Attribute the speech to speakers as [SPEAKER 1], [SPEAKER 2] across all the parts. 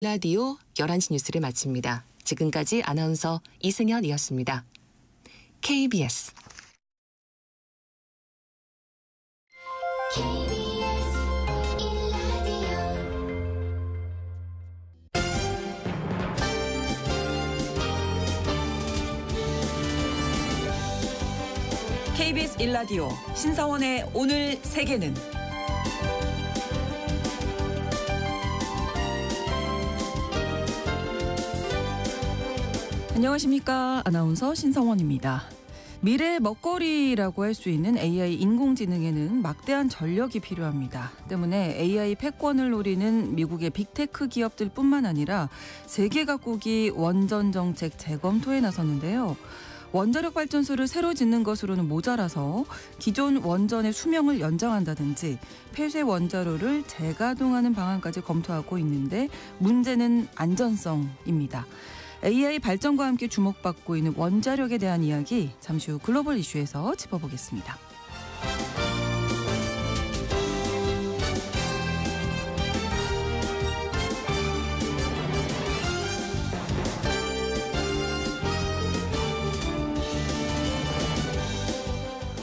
[SPEAKER 1] 라디오 11시 뉴스를 마칩니다. 지금까지 아나운서 이승현이었습니다. KBS
[SPEAKER 2] KBS 1라디오 신사원의 오늘 세계는 안녕하십니까. 아나운서 신성원입니다. 미래의 먹거리라고 할 수 있는 AI 인공지능에는 막대한 전력이 필요합니다. 때문에 AI 패권을 노리는 미국의 빅테크 기업들뿐만 아니라 세계 각국이 원전 정책 재검토에 나섰는데요. 원자력 발전소를 새로 짓는 것으로는 모자라서 기존 원전의 수명을 연장한다든지 폐쇄 원자로를 재가동하는 방안까지 검토하고 있는데 문제는 안전성입니다. AI 발전과 함께 주목받고 있는 원자력에 대한 이야기 잠시 후 글로벌 이슈에서 짚어보겠습니다.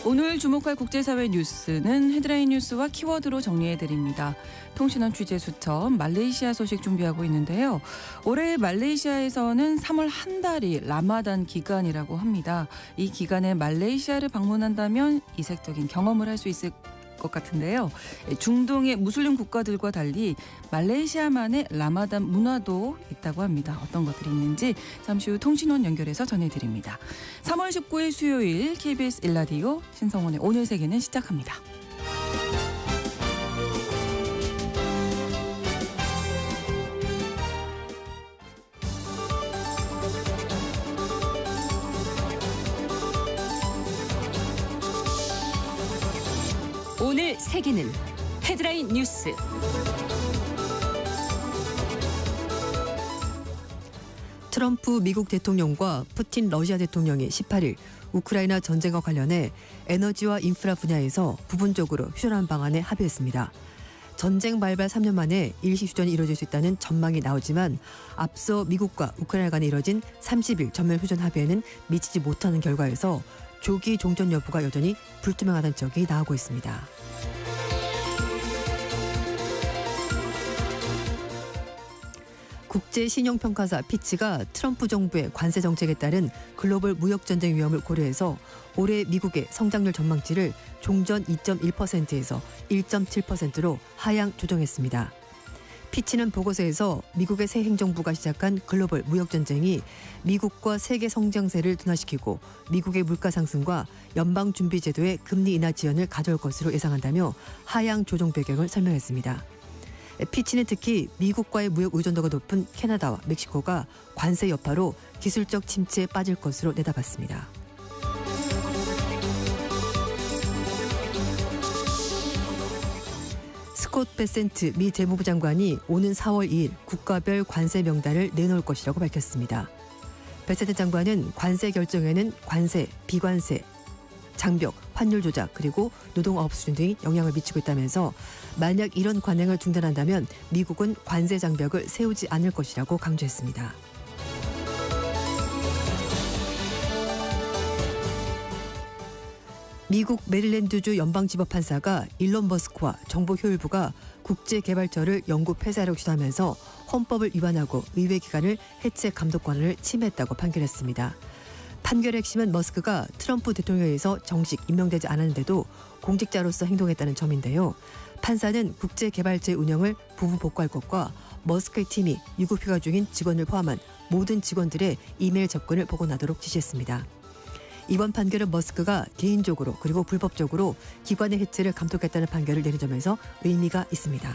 [SPEAKER 2] 오늘 주목할 국제사회 뉴스는 헤드라인 뉴스와 키워드로 정리해드립니다. 통신원 취재 수첩 말레이시아 소식 준비하고 있는데요. 올해 말레이시아에서는 3월 한 달이 라마단 기간이라고 합니다. 이 기간에 말레이시아를 방문한다면 이색적인 경험을 할 수 있을 것 같은데요. 중동의 무슬림 국가들과 달리 말레이시아만의 라마단 문화도 있다고 합니다. 어떤 것들이 있는지 잠시 후 통신원 연결해서 전해드립니다. 3월 19일 수요일 KBS 1라디오 신성원의 오늘 세계는 시작합니다. 오늘 세계는 헤드라인 뉴스.
[SPEAKER 3] 트럼프 미국 대통령과 푸틴 러시아 대통령이 18일 우크라이나 전쟁과 관련해 에너지와 인프라 분야에서 부분적으로 휴전한 방안에 합의했습니다. 전쟁 발발 3년 만에 일시 휴전이 이루어질 수 있다는 전망이 나오지만 앞서 미국과 우크라이나 간에 이뤄진 30일 전면 휴전 합의에는 미치지 못하는 결과에서 조기 종전 여부가 여전히 불투명하다는 지적이 나오고 있습니다. 국제신용평가사 피치가 트럼프 정부의 관세 정책에 따른 글로벌 무역전쟁 위험을 고려해서 올해 미국의 성장률 전망치를 종전 2.1%에서 1.7%로 하향 조정했습니다. 피치는 보고서에서 미국의 새 행정부가 시작한 글로벌 무역전쟁이 미국과 세계 성장세를 둔화시키고 미국의 물가 상승과 연방준비제도의 금리 인하 지연을 가져올 것으로 예상한다며 하향 조정 배경을 설명했습니다. 피치는 특히 미국과의 무역 의존도가 높은 캐나다와 멕시코가 관세 여파로 기술적 침체에 빠질 것으로 내다봤습니다. 스콧 베센트 미 재무부 장관이 오는 4월 2일 국가별 관세 명단을 내놓을 것이라고 밝혔습니다. 베센트 장관은 관세 결정에는 관세, 비관세, 장벽, 환율 조작 그리고 노동업 수준 등이 영향을 미치고 있다면서 만약 이런 관행을 중단한다면 미국은 관세 장벽을 세우지 않을 것이라고 강조했습니다. 미국 메릴랜드주 연방지법 판사가 일론 머스크와 정보효율부가 국제개발처를 영구 폐쇄하려고 시도하면서 헌법을 위반하고 의회 기관을 해체 감독권을 침해했다고 판결했습니다. 판결의 핵심은 머스크가 트럼프 대통령에 의해서 정식 임명되지 않았는데도 공직자로서 행동했다는 점인데요. 판사는 국제개발체 운영을 부분 복구할 것과 머스크의 팀이 유급 휴가 중인 직원을 포함한 모든 직원들의 이메일 접근을 복원하도록 지시했습니다. 이번 판결은 머스크가 개인적으로 그리고 불법적으로 기관의 해체를 감독했다는 판결을 내린 점에서 의미가 있습니다.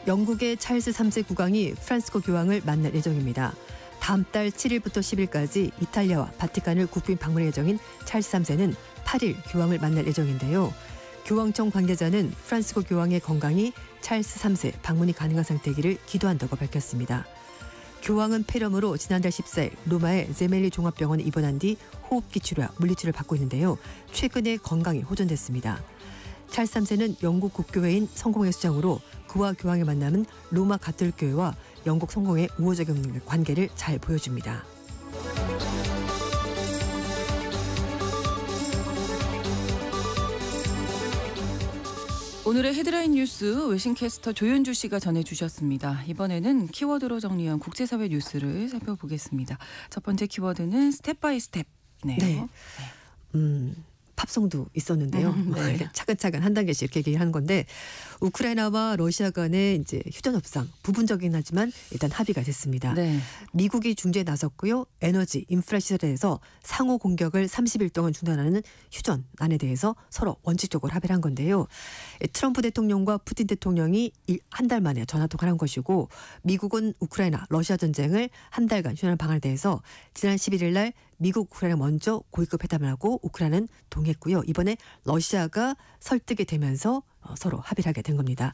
[SPEAKER 3] 영국의 찰스 3세 국왕이 프란시스코 교황을 만날 예정입니다. 다음 달 7일부터 10일까지 이탈리아와 바티칸을 국빈 방문 예정인 찰스 3세는 8일 교황을 만날 예정인데요. 교황청 관계자는 프란시스코 교황의 건강이 찰스 3세 방문이 가능한 상태이기를 기도한다고 밝혔습니다. 교황은 폐렴으로 지난달 14일 로마의 제멜리 종합병원에 입원한 뒤 호흡기 치료와 물리치료를 받고 있는데요. 최근에 건강이 호전됐습니다. 찰스 3세는 영국 국교회인 성공회 수장으로 그와 교황의 만남은 로마 가톨릭교회와 영국 성공의 우호적인 관계를 잘 보여줍니다.
[SPEAKER 2] 오늘의 헤드라인 뉴스 외신캐스터 조윤주 씨가 전해주셨습니다. 이번에는 키워드로 정리한 국제사회 뉴스를 살펴보겠습니다. 첫 번째 키워드는 스텝 바이 스텝이네요.
[SPEAKER 3] 네. 팝송도 있었는데요.
[SPEAKER 2] 네.
[SPEAKER 3] 차근차근 한 단계씩 이렇게 얘기를 하는 건데 우크라이나와 러시아 간의 이제 휴전 협상 부분적이긴 하지만 일단 합의가 됐습니다.
[SPEAKER 2] 네.
[SPEAKER 3] 미국이 중재에 나섰고요. 에너지, 인프라 시설에 대해서 상호 공격을 30일 동안 중단하는 휴전안에 대해서 서로 원칙적으로 합의를 한 건데요. 트럼프 대통령과 푸틴 대통령이 한 달 만에 전화통화를 한 것이고 미국은 우크라이나, 러시아 전쟁을 한 달간 휴전하는 방안에 대해서 지난 11일 날 미국, 우크라이나 먼저 고위급 회담을 하고 우크라이나는 동의했고요. 이번에 러시아가 설득이 되면서 서로 합의를 하게 된 겁니다.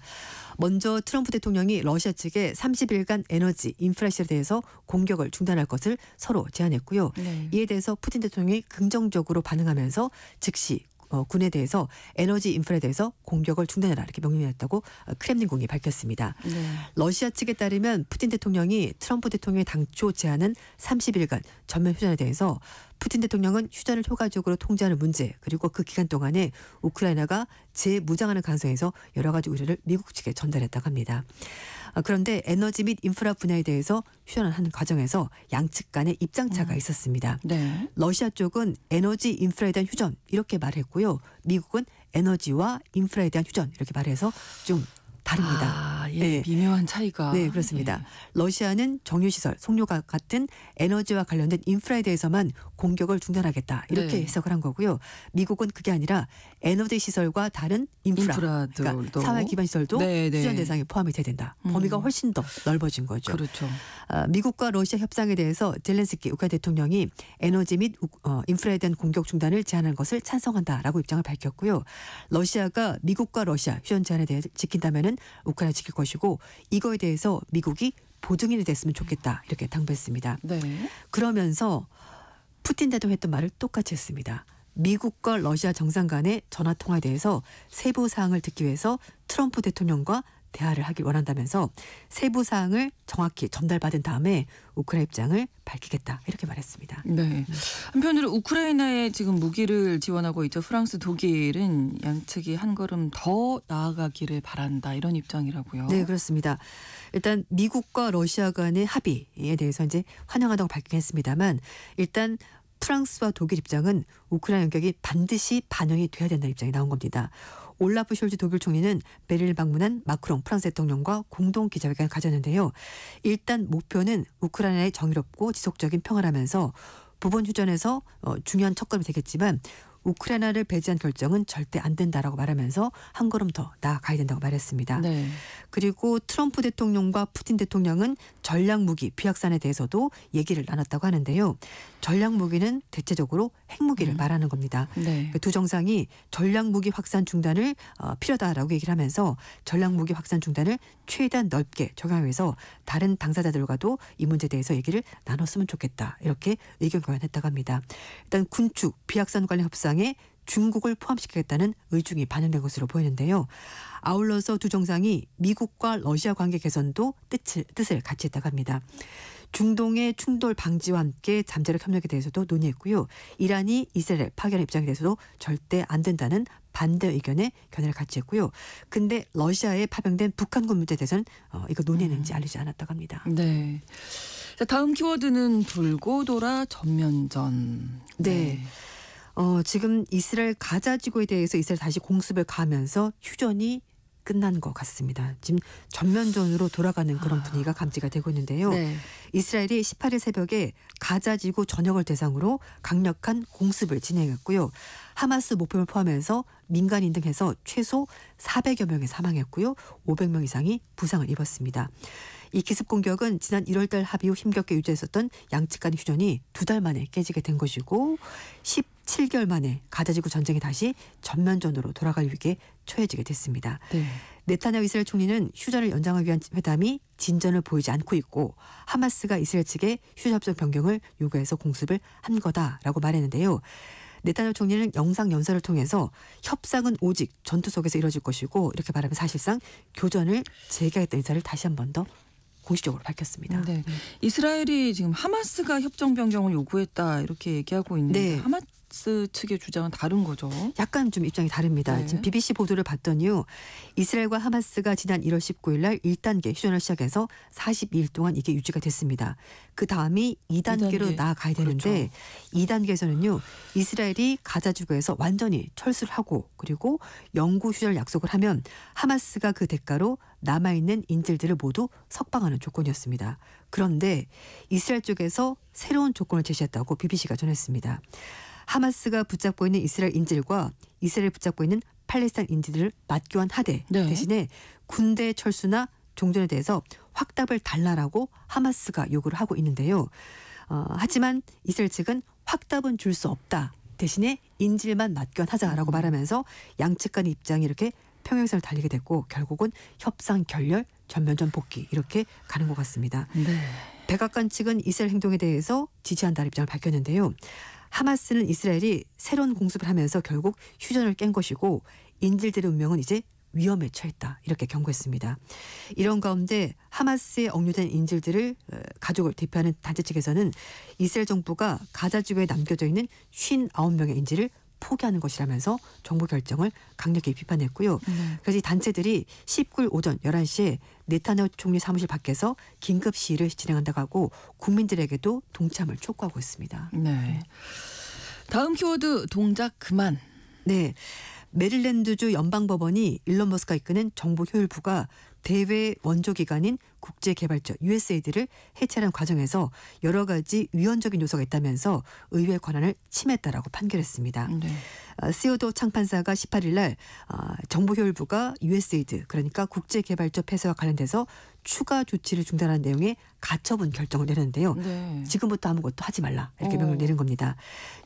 [SPEAKER 3] 먼저 트럼프 대통령이 러시아 측에 30일간 에너지, 인프라 시설에 대해서 공격을 중단할 것을 서로 제안했고요.
[SPEAKER 2] 네.
[SPEAKER 3] 이에 대해서 푸틴 대통령이 긍정적으로 반응하면서 즉시 군에 대해서 에너지 인프라에 대해서 공격을 중단해라 이렇게 명령했다고 크렘린궁이 밝혔습니다.
[SPEAKER 2] 네.
[SPEAKER 3] 러시아 측에 따르면 푸틴 대통령이 트럼프 대통령의 당초 제안한 30일간 전면 휴전에 대해서 푸틴 대통령은 휴전을 효과적으로 통제하는 문제 그리고 그 기간 동안에 우크라이나가 재무장하는 가능성에서 여러 가지 우려를 미국 측에 전달했다고 합니다. 그런데 에너지 및 인프라 분야에 대해서 휴전을 하는 과정에서 양측 간의 입장차가 있었습니다.
[SPEAKER 2] 네.
[SPEAKER 3] 러시아 쪽은 에너지 인프라에 대한 휴전 이렇게 말했고요. 미국은 에너지와 인프라에 대한 휴전 이렇게 말해서 좀 다릅니다.
[SPEAKER 2] 예,
[SPEAKER 3] 네.
[SPEAKER 2] 미묘한 차이가.
[SPEAKER 3] 네, 그렇습니다. 러시아는 정유시설, 송료가 같은 에너지와 관련된 인프라에 대해서만 공격을 중단하겠다 이렇게
[SPEAKER 2] 네.
[SPEAKER 3] 해석을 한 거고요. 미국은 그게 아니라 에너지 시설과 다른 인프라, 그러니까
[SPEAKER 2] 인프라들도.
[SPEAKER 3] 사회 기반 시설도
[SPEAKER 2] 네, 네.
[SPEAKER 3] 휴전 대상에 포함이 돼야 된다. 범위가 훨씬 더 넓어진 거죠.
[SPEAKER 2] 그렇죠.
[SPEAKER 3] 미국과 러시아 협상에 대해서 젤렌스키 우크라이나 대통령이 에너지 및 인프라에 대한 공격 중단을 제안한 것을 찬성한다라고 입장을 밝혔고요. 러시아가 미국과 러시아 휴전 제안에 대해 지킨다면은 우크라이나 지킬 것이고 이거에 대해서 미국이 보증인이 됐으면 좋겠다 이렇게 당부했습니다.
[SPEAKER 2] 네.
[SPEAKER 3] 그러면서 푸틴 대통령이 했던 말을 똑같이 했습니다. 미국과 러시아 정상 간의 전화 통화에 대해서 세부 사항을 듣기 위해서 트럼프 대통령과 대화를 하길 원한다면서 세부 사항을 정확히 전달받은 다음에 우크라이나 입장을 밝히겠다 이렇게 말했습니다.
[SPEAKER 2] 네. 한편으로 우크라이나에 지금 무기를 지원하고 있죠. 프랑스, 독일은 양측이 한 걸음 더 나아가기를 바란다 이런 입장이라고요.
[SPEAKER 3] 네, 그렇습니다. 일단 미국과 러시아 간의 합의에 대해서 이제 환영하다고 밝히긴 했습니다만 일단 프랑스와 독일 입장은 우크라이나 공격이 반드시 반영이 돼야 된다는 입장이 나온 겁니다. 올라프 숄즈 독일 총리는 베를린 방문한 마크롱 프랑스 대통령과 공동 기자회견을 가졌는데요. 일단 목표는 우크라이나의 정의롭고 지속적인 평화라면서 부분 휴전에서 중요한 첫걸음이 되겠지만 우크라이나를 배제한 결정은 절대 안 된다라고 말하면서 한 걸음 더 나아가야 된다고 말했습니다.
[SPEAKER 2] 네.
[SPEAKER 3] 그리고 트럼프 대통령과 푸틴 대통령은 전략무기 비확산에 대해서도 얘기를 나눴다고 하는데요. 전략무기는 대체적으로 핵무기를 말하는 겁니다.
[SPEAKER 2] 네.
[SPEAKER 3] 두 정상이 전략무기 확산 중단을 필요하다라고 얘기를 하면서 전략무기 확산 중단을 최대한 넓게 적용하기 위해서 다른 당사자들과도 이 문제에 대해서 얘기를 나눴으면 좋겠다. 이렇게 의견 교환했다고 합니다. 일단 군축 비확산 관련 협상에 중국을 포함시키겠다는 의중이 반영된 것으로 보이는데요. 아울러서 두 정상이 미국과 러시아 관계 개선도 뜻을 같이 했다고 합니다. 중동의 충돌 방지와 함께 잠재력 협력에 대해서도 논의했고요. 이란이 이스라엘 파견 입장에 대해서도 절대 안 된다는 반대 의견에 견해를 같이 했고요. 근데 러시아에 파병된 북한군 문제에 대해서는 이거 논의했는지 알리지 않았다고 합니다.
[SPEAKER 2] 네. 자, 다음 키워드는 돌고 돌아 전면전.
[SPEAKER 3] 네. 지금 이스라엘 가자 지구에 대해서 이스라엘 다시 공습을 가하면서 휴전이 끝난 것 같습니다. 지금 전면전으로 돌아가는 그런 분위기가 감지가 되고 있는데요.
[SPEAKER 2] 네.
[SPEAKER 3] 이스라엘이 18일 새벽에 가자 지구 전역을 대상으로 강력한 공습을 진행했고요. 하마스 목표를 포함해서 민간인 등 해서 최소 400여 명이 사망했고요. 500명 이상이 부상을 입었습니다. 이 기습 공격은 지난 1월 달 합의 후 힘겹게 유지했었던 양측 간의 휴전이 2달 만에 깨지게 된 것이고 17개월 만에 가자지구 전쟁이 다시 전면전으로 돌아갈 위기에 처해지게 됐습니다.
[SPEAKER 2] 네.
[SPEAKER 3] 네타냐후 이스라엘 총리는 휴전을 연장하기 위한 회담이 진전을 보이지 않고 있고 하마스가 이스라엘 측에 휴전 협정 변경을 요구해서 공습을 한 거다라고 말했는데요. 네타냐후 총리는 영상 연설을 통해서 협상은 오직 전투 속에서 이뤄질 것이고 이렇게 말하면 사실상 교전을 재개하겠다는 의사를 다시 한 번 더 공식적으로 밝혔습니다.
[SPEAKER 2] 네. 이스라엘이 지금 하마스가 협정 변경을 요구했다 이렇게 얘기하고 있는데
[SPEAKER 3] 네.
[SPEAKER 2] 하마스 측의 주장은 다른 거죠.
[SPEAKER 3] 약간 좀 입장이 다릅니다.
[SPEAKER 2] 네.
[SPEAKER 3] 지금 BBC 보도를 봤더니요. 이스라엘과 하마스가 지난 1월 19일 날 1단계 휴전을 시작해서 42일 동안 이게 유지가 됐습니다. 그 다음이 2단계로
[SPEAKER 2] 2단계.
[SPEAKER 3] 나아가야 되는데 2단계에서는요. 이스라엘이 가자 지구에서 완전히 철수를 하고 그리고 영구 휴전을 약속을 하면 하마스가 그 대가로 남아있는 인질들을 모두 석방하는 조건이었습니다. 그런데 이스라엘 쪽에서 새로운 조건을 제시했다고 BBC가 전했습니다. 하마스가 붙잡고 있는 이스라엘 인질과 이스라엘 붙잡고 있는 팔레스타인 인질들을 맞교환하되
[SPEAKER 2] 네.
[SPEAKER 3] 대신에 군대 철수나 종전에 대해서 확답을 달라라고 하마스가 요구를 하고 있는데요. 하지만 이스라엘 측은 확답은 줄 수 없다. 대신에 인질만 맞교환하자라고 말하면서 양측 간의 입장이 이렇게 평행선을 달리게 됐고 결국은 협상 결렬, 전면전 복귀 이렇게 가는 것 같습니다.
[SPEAKER 2] 네.
[SPEAKER 3] 백악관 측은 이스라엘 행동에 대해서 지지한다는 입장을 밝혔는데요. 하마스는 이스라엘이 새로운 공습을 하면서 결국 휴전을 깬 것이고 인질들의 운명은 이제 위험에 처했다 이렇게 경고했습니다. 이런 가운데 하마스에 억류된 인질들을 가족을 대표하는 단체 측에서는 이스라엘 정부가 가자 지구에 남겨져 있는 59명의 인질을 포기하는 것이라면서 정부 결정을 강력히 비판했고요. 그래서 이 단체들이 19일 오전 11시에 네타냐후 총리 사무실 밖에서 긴급 시위를 진행한다고 하고 국민들에게도 동참을 촉구하고 있습니다.
[SPEAKER 2] 네. 다음 키워드 동작 그만.
[SPEAKER 3] 네. 메릴랜드주 연방법원이 일론 머스크가 이끄는 정보 효율부가 대외 원조 기관인 국제개발처 USAID를 해체하는 과정에서 여러 가지 위헌적인 요소가 있다면서 의회 권한을 침해했다라고 판결했습니다.
[SPEAKER 2] 네.
[SPEAKER 3] 시오도 창판사가 18일 날 정보효율부가 USAID 그러니까 국제개발처 폐쇄와 관련돼서 추가 조치를 중단하는 내용의 가처분 결정을 내렸는데요.
[SPEAKER 2] 네.
[SPEAKER 3] 지금부터 아무것도 하지 말라 이렇게 명령을 내린 겁니다.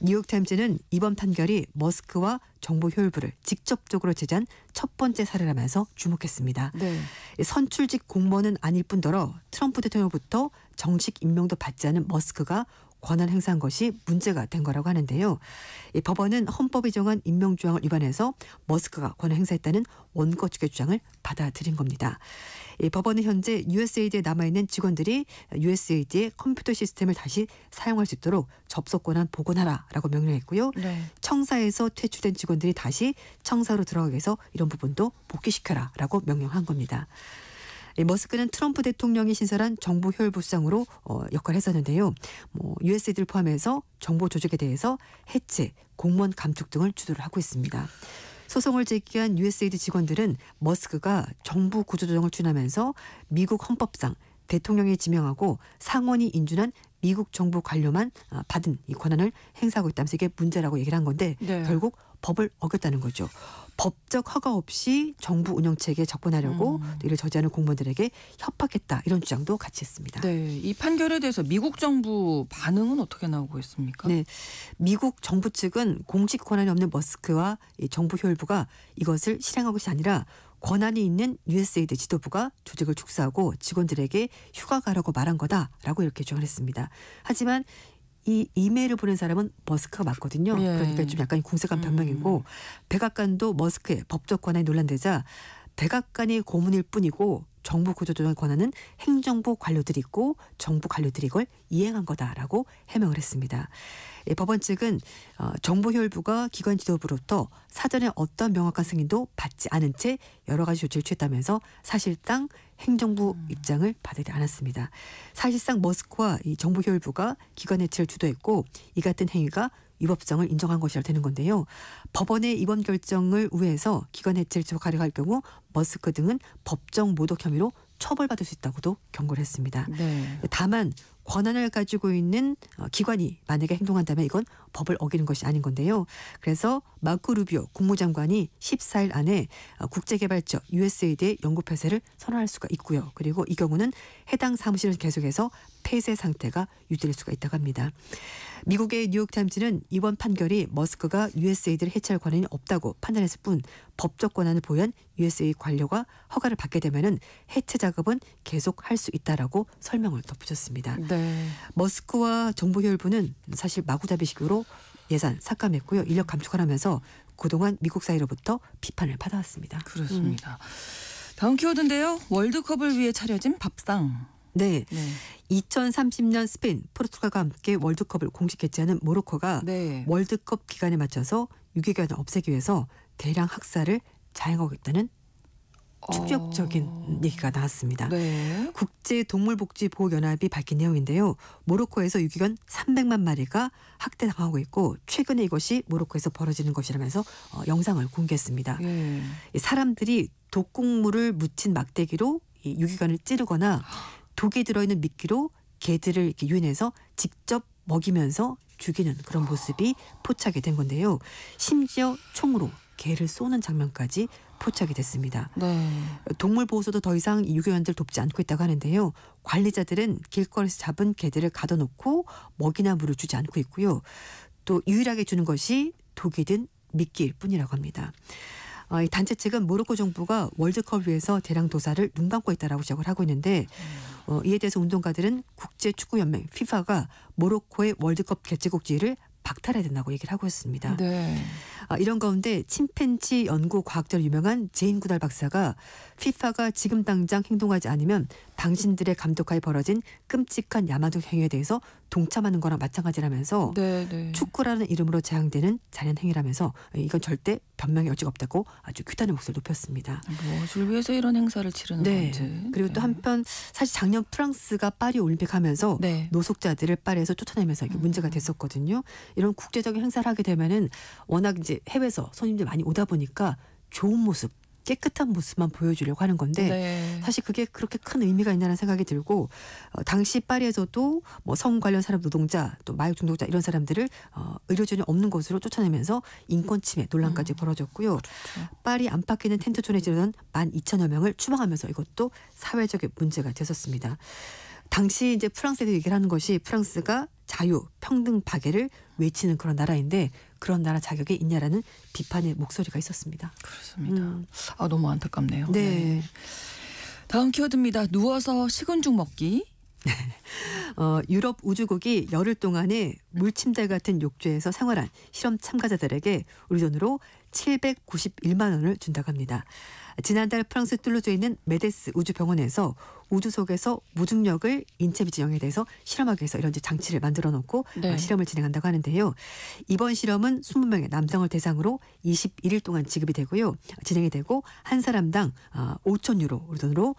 [SPEAKER 3] 뉴욕타임즈는 이번 판결이 머스크와 정보효율부를 직접적으로 제재한 첫 번째 사례라면서 주목했습니다.
[SPEAKER 2] 네.
[SPEAKER 3] 선출직 공무원은 아닐 뿐더러 트럼프 대통령부터 정식 임명도 받지 않은 머스크가 권한 행사한 것이 문제가 된 거라고 하는데요. 이 법원은 헌법이 정한 임명 조항을 위반해서 머스크가 권한 행사했다는 원고 측의 주장을 받아들인 겁니다. 이 법원은 현재 USAID에 남아있는 직원들이 USAID의 컴퓨터 시스템을 다시 사용할 수 있도록 접속 권한 복원하라라고 명령했고요.
[SPEAKER 2] 네.
[SPEAKER 3] 청사에서 퇴출된 직원들이 다시 청사로 들어가기 위해서 이런 부분도 복귀시켜라라고 명령한 겁니다. 머스크는 트럼프 대통령이 신설한 정보효율부 수장으로 역할을 했었는데요. USAID를 포함해서 정보 조직에 대해서 해체, 공무원 감축 등을 주도를 하고 있습니다. 소송을 제기한 USAID 직원들은 머스크가 정부 구조조정을 추진하면서 미국 헌법상 대통령이 지명하고 상원이 인준한 미국 정부 관료만 받은 이 권한을 행사하고 있다면서 이게 문제라고 얘기를 한 건데
[SPEAKER 2] 네.
[SPEAKER 3] 결국 법을 어겼다는 거죠. 법적 허가 없이 정부 운영체계에 접근하려고 또 이를 저지하는 공무원들에게 협박했다 이런 주장도 같이 했습니다.
[SPEAKER 2] 네. 이 판결에 대해서 미국 정부 반응은 어떻게 나오고 있습니까?
[SPEAKER 3] 네, 미국 정부 측은 공식 권한이 없는 머스크와 이 정부 효율부가 이것을 실행한 것이 아니라 권한이 있는 USAID 지도부가 조직을 축소하고 직원들에게 휴가 가라고 말한 거다라고 이렇게 주장을 했습니다. 하지만 이 이메일을 보낸 사람은 머스크가 맞거든요.
[SPEAKER 2] 예.
[SPEAKER 3] 그러니까 좀 약간 공색한 변명이고 백악관도 머스크의 법적 권한이 논란되자 백악관이 고문일 뿐이고 정부 구조조정 권한은 행정부 관료들이 있고 정부 관료들이 이걸 이행한 거다라고 해명을 했습니다. 법원 측은 정보효율부가 기관 지도부로부터 사전에 어떤 명확한 승인도 받지 않은 채 여러 가지 조치를 취했다면서 사실상 행정부 입장을 받지 않았습니다. 사실상 머스크와 이 정보효율부가 기관 해체를 주도했고 이 같은 행위가 위법성을 인정한 것이라 되는 건데요. 법원의 이번 결정을 우회해서 기관 해체를 지속하려 할 경우 머스크 등은 법정 모독 혐의로 처벌받을 수 있다고도 경고를 했습니다.
[SPEAKER 2] 네.
[SPEAKER 3] 다만 권한을 가지고 있는 기관이 만약에 행동한다면 이건 법을 어기는 것이 아닌 건데요. 그래서 마르코 루비오 국무장관이 14일 안에 국제개발처 USAID의 영구 폐쇄를 선언할 수가 있고요. 그리고 이 경우는 해당 사무실은 계속해서 폐쇄 상태가 유지될 수가 있다고 합니다. 미국의 뉴욕타임즈는 이번 판결이 머스크가 USAID를 해체할 권한이 없다고 판단했을 뿐 법적 권한을 보유한 USAID 관료가 허가를 받게 되면은 해체 작업은 계속할 수 있다라고 설명을 덧붙였습니다.
[SPEAKER 2] 네.
[SPEAKER 3] 머스크와 정보효율부는 사실 마구잡이식으로 예산 삭감했고요. 인력 감축을 하면서 그동안 미국 사회로부터 비판을 받아왔습니다.
[SPEAKER 2] 그렇습니다. 다음 키워드인데요. 월드컵을 위해 차려진 밥상.
[SPEAKER 3] 네.
[SPEAKER 2] 네.
[SPEAKER 3] 2030년 스페인, 포르투갈과 함께 월드컵을 공식 개최하는 모로코가
[SPEAKER 2] 네.
[SPEAKER 3] 월드컵 기간에 맞춰서 유기견을 없애기 위해서 대량 학살을 자행하고 있다는 충격적인 얘기가 나왔습니다.
[SPEAKER 2] 네.
[SPEAKER 3] 국제동물복지보호연합이 밝힌 내용인데요. 모로코에서 유기견 300만 마리가 학대당하고 있고 최근에 이것이 모로코에서 벌어지는 것이라면서 영상을 공개했습니다.
[SPEAKER 2] 예.
[SPEAKER 3] 이 사람들이 독국물을 묻힌 막대기로 이 유기견을 찌르거나 독이 들어있는 미끼로 개들을 이렇게 유인해서 직접 먹이면서 죽이는 그런 모습이 포착이 된 건데요. 심지어 총으로 개를 쏘는 장면까지 포착이 됐습니다.
[SPEAKER 2] 네.
[SPEAKER 3] 동물보호소도 더 이상 이 유기견들 돕지 않고 있다고 하는데요. 관리자들은 길거리에서 잡은 개들을 가둬놓고 먹이나 물을 주지 않고 있고요. 또 유일하게 주는 것이 독이 든 미끼일 뿐이라고 합니다. 이 단체 측은 모로코 정부가 월드컵을 위해서 대량 도살을 눈 감고 있다라고 지적을 하고 있는데 이에 대해서 운동가들은 국제축구연맹 FIFA가 모로코의 월드컵 개최국 지위를 박탈해야 된다고 얘기를 하고 있습니다.
[SPEAKER 2] 네.
[SPEAKER 3] 이런 가운데 침팬지 연구 과학자로 유명한 제인 구달 박사가 FIFA가 지금 당장 행동하지 않으면 당신들의 감독하에 벌어진 끔찍한 야만적 행위에 대해서 동참하는 거랑 마찬가지라면서
[SPEAKER 2] 네.
[SPEAKER 3] 축구라는 이름으로 제한되는 잔인 행위라면서 이건 절대 변명의 여지가 없다고 아주 규탄의 목소리를 높였습니다.
[SPEAKER 2] 무엇을 위해서 이런 행사를 치르는 건지.
[SPEAKER 3] 그리고 또 한편 사실 작년 프랑스가 파리 올림픽 하면서
[SPEAKER 2] 네.
[SPEAKER 3] 노숙자들을 파리에서 쫓아내면서 이게 문제가 됐었거든요. 이런 국제적인 행사를 하게 되면은 워낙 이제 해외에서 손님들이 많이 오다 보니까 좋은 모습, 깨끗한 모습만 보여주려고 하는 건데
[SPEAKER 2] 네.
[SPEAKER 3] 사실 그게 그렇게 큰 의미가 있나라는 생각이 들고 당시 파리에서도 뭐 성 관련 산업 노동자 또 마약 중독자 이런 사람들을 의료진이 없는 곳으로 쫓아내면서 인권 침해 논란까지 벌어졌고요.
[SPEAKER 2] 그렇죠.
[SPEAKER 3] 파리 안팎에 있는 텐트촌에 지르던 12,000여 명을 추방하면서 이것도 사회적인 문제가 됐었습니다. 당시 이제 프랑스에서 얘기를 하는 것이 프랑스가 자유, 평등, 박애를 외치는 그런 나라인데 그런 나라 자격이 있냐라는 비판의 목소리가 있었습니다.
[SPEAKER 2] 그렇습니다. 너무 안타깝네요.
[SPEAKER 3] 네.
[SPEAKER 2] 다음 키워드입니다. 누워서 식은 죽 먹기.
[SPEAKER 3] 유럽 우주국이 열흘 동안에 물침대 같은 욕조에서 생활한 실험 참가자들에게 우리 돈으로 791만 원을 준다고 합니다. 지난달 프랑스 툴루즈에 있는 메데스 우주병원에서 우주 속에서 무중력을 인체 비진영에 대해서 실험하기 위해서 이런 장치를 만들어 놓고
[SPEAKER 2] 네.
[SPEAKER 3] 실험을 진행한다고 하는데요. 이번 실험은 20명의 남성을 대상으로 21일 동안 지급이 되고요. 진행이 되고 한 사람당 5천 유로 우리 돈으로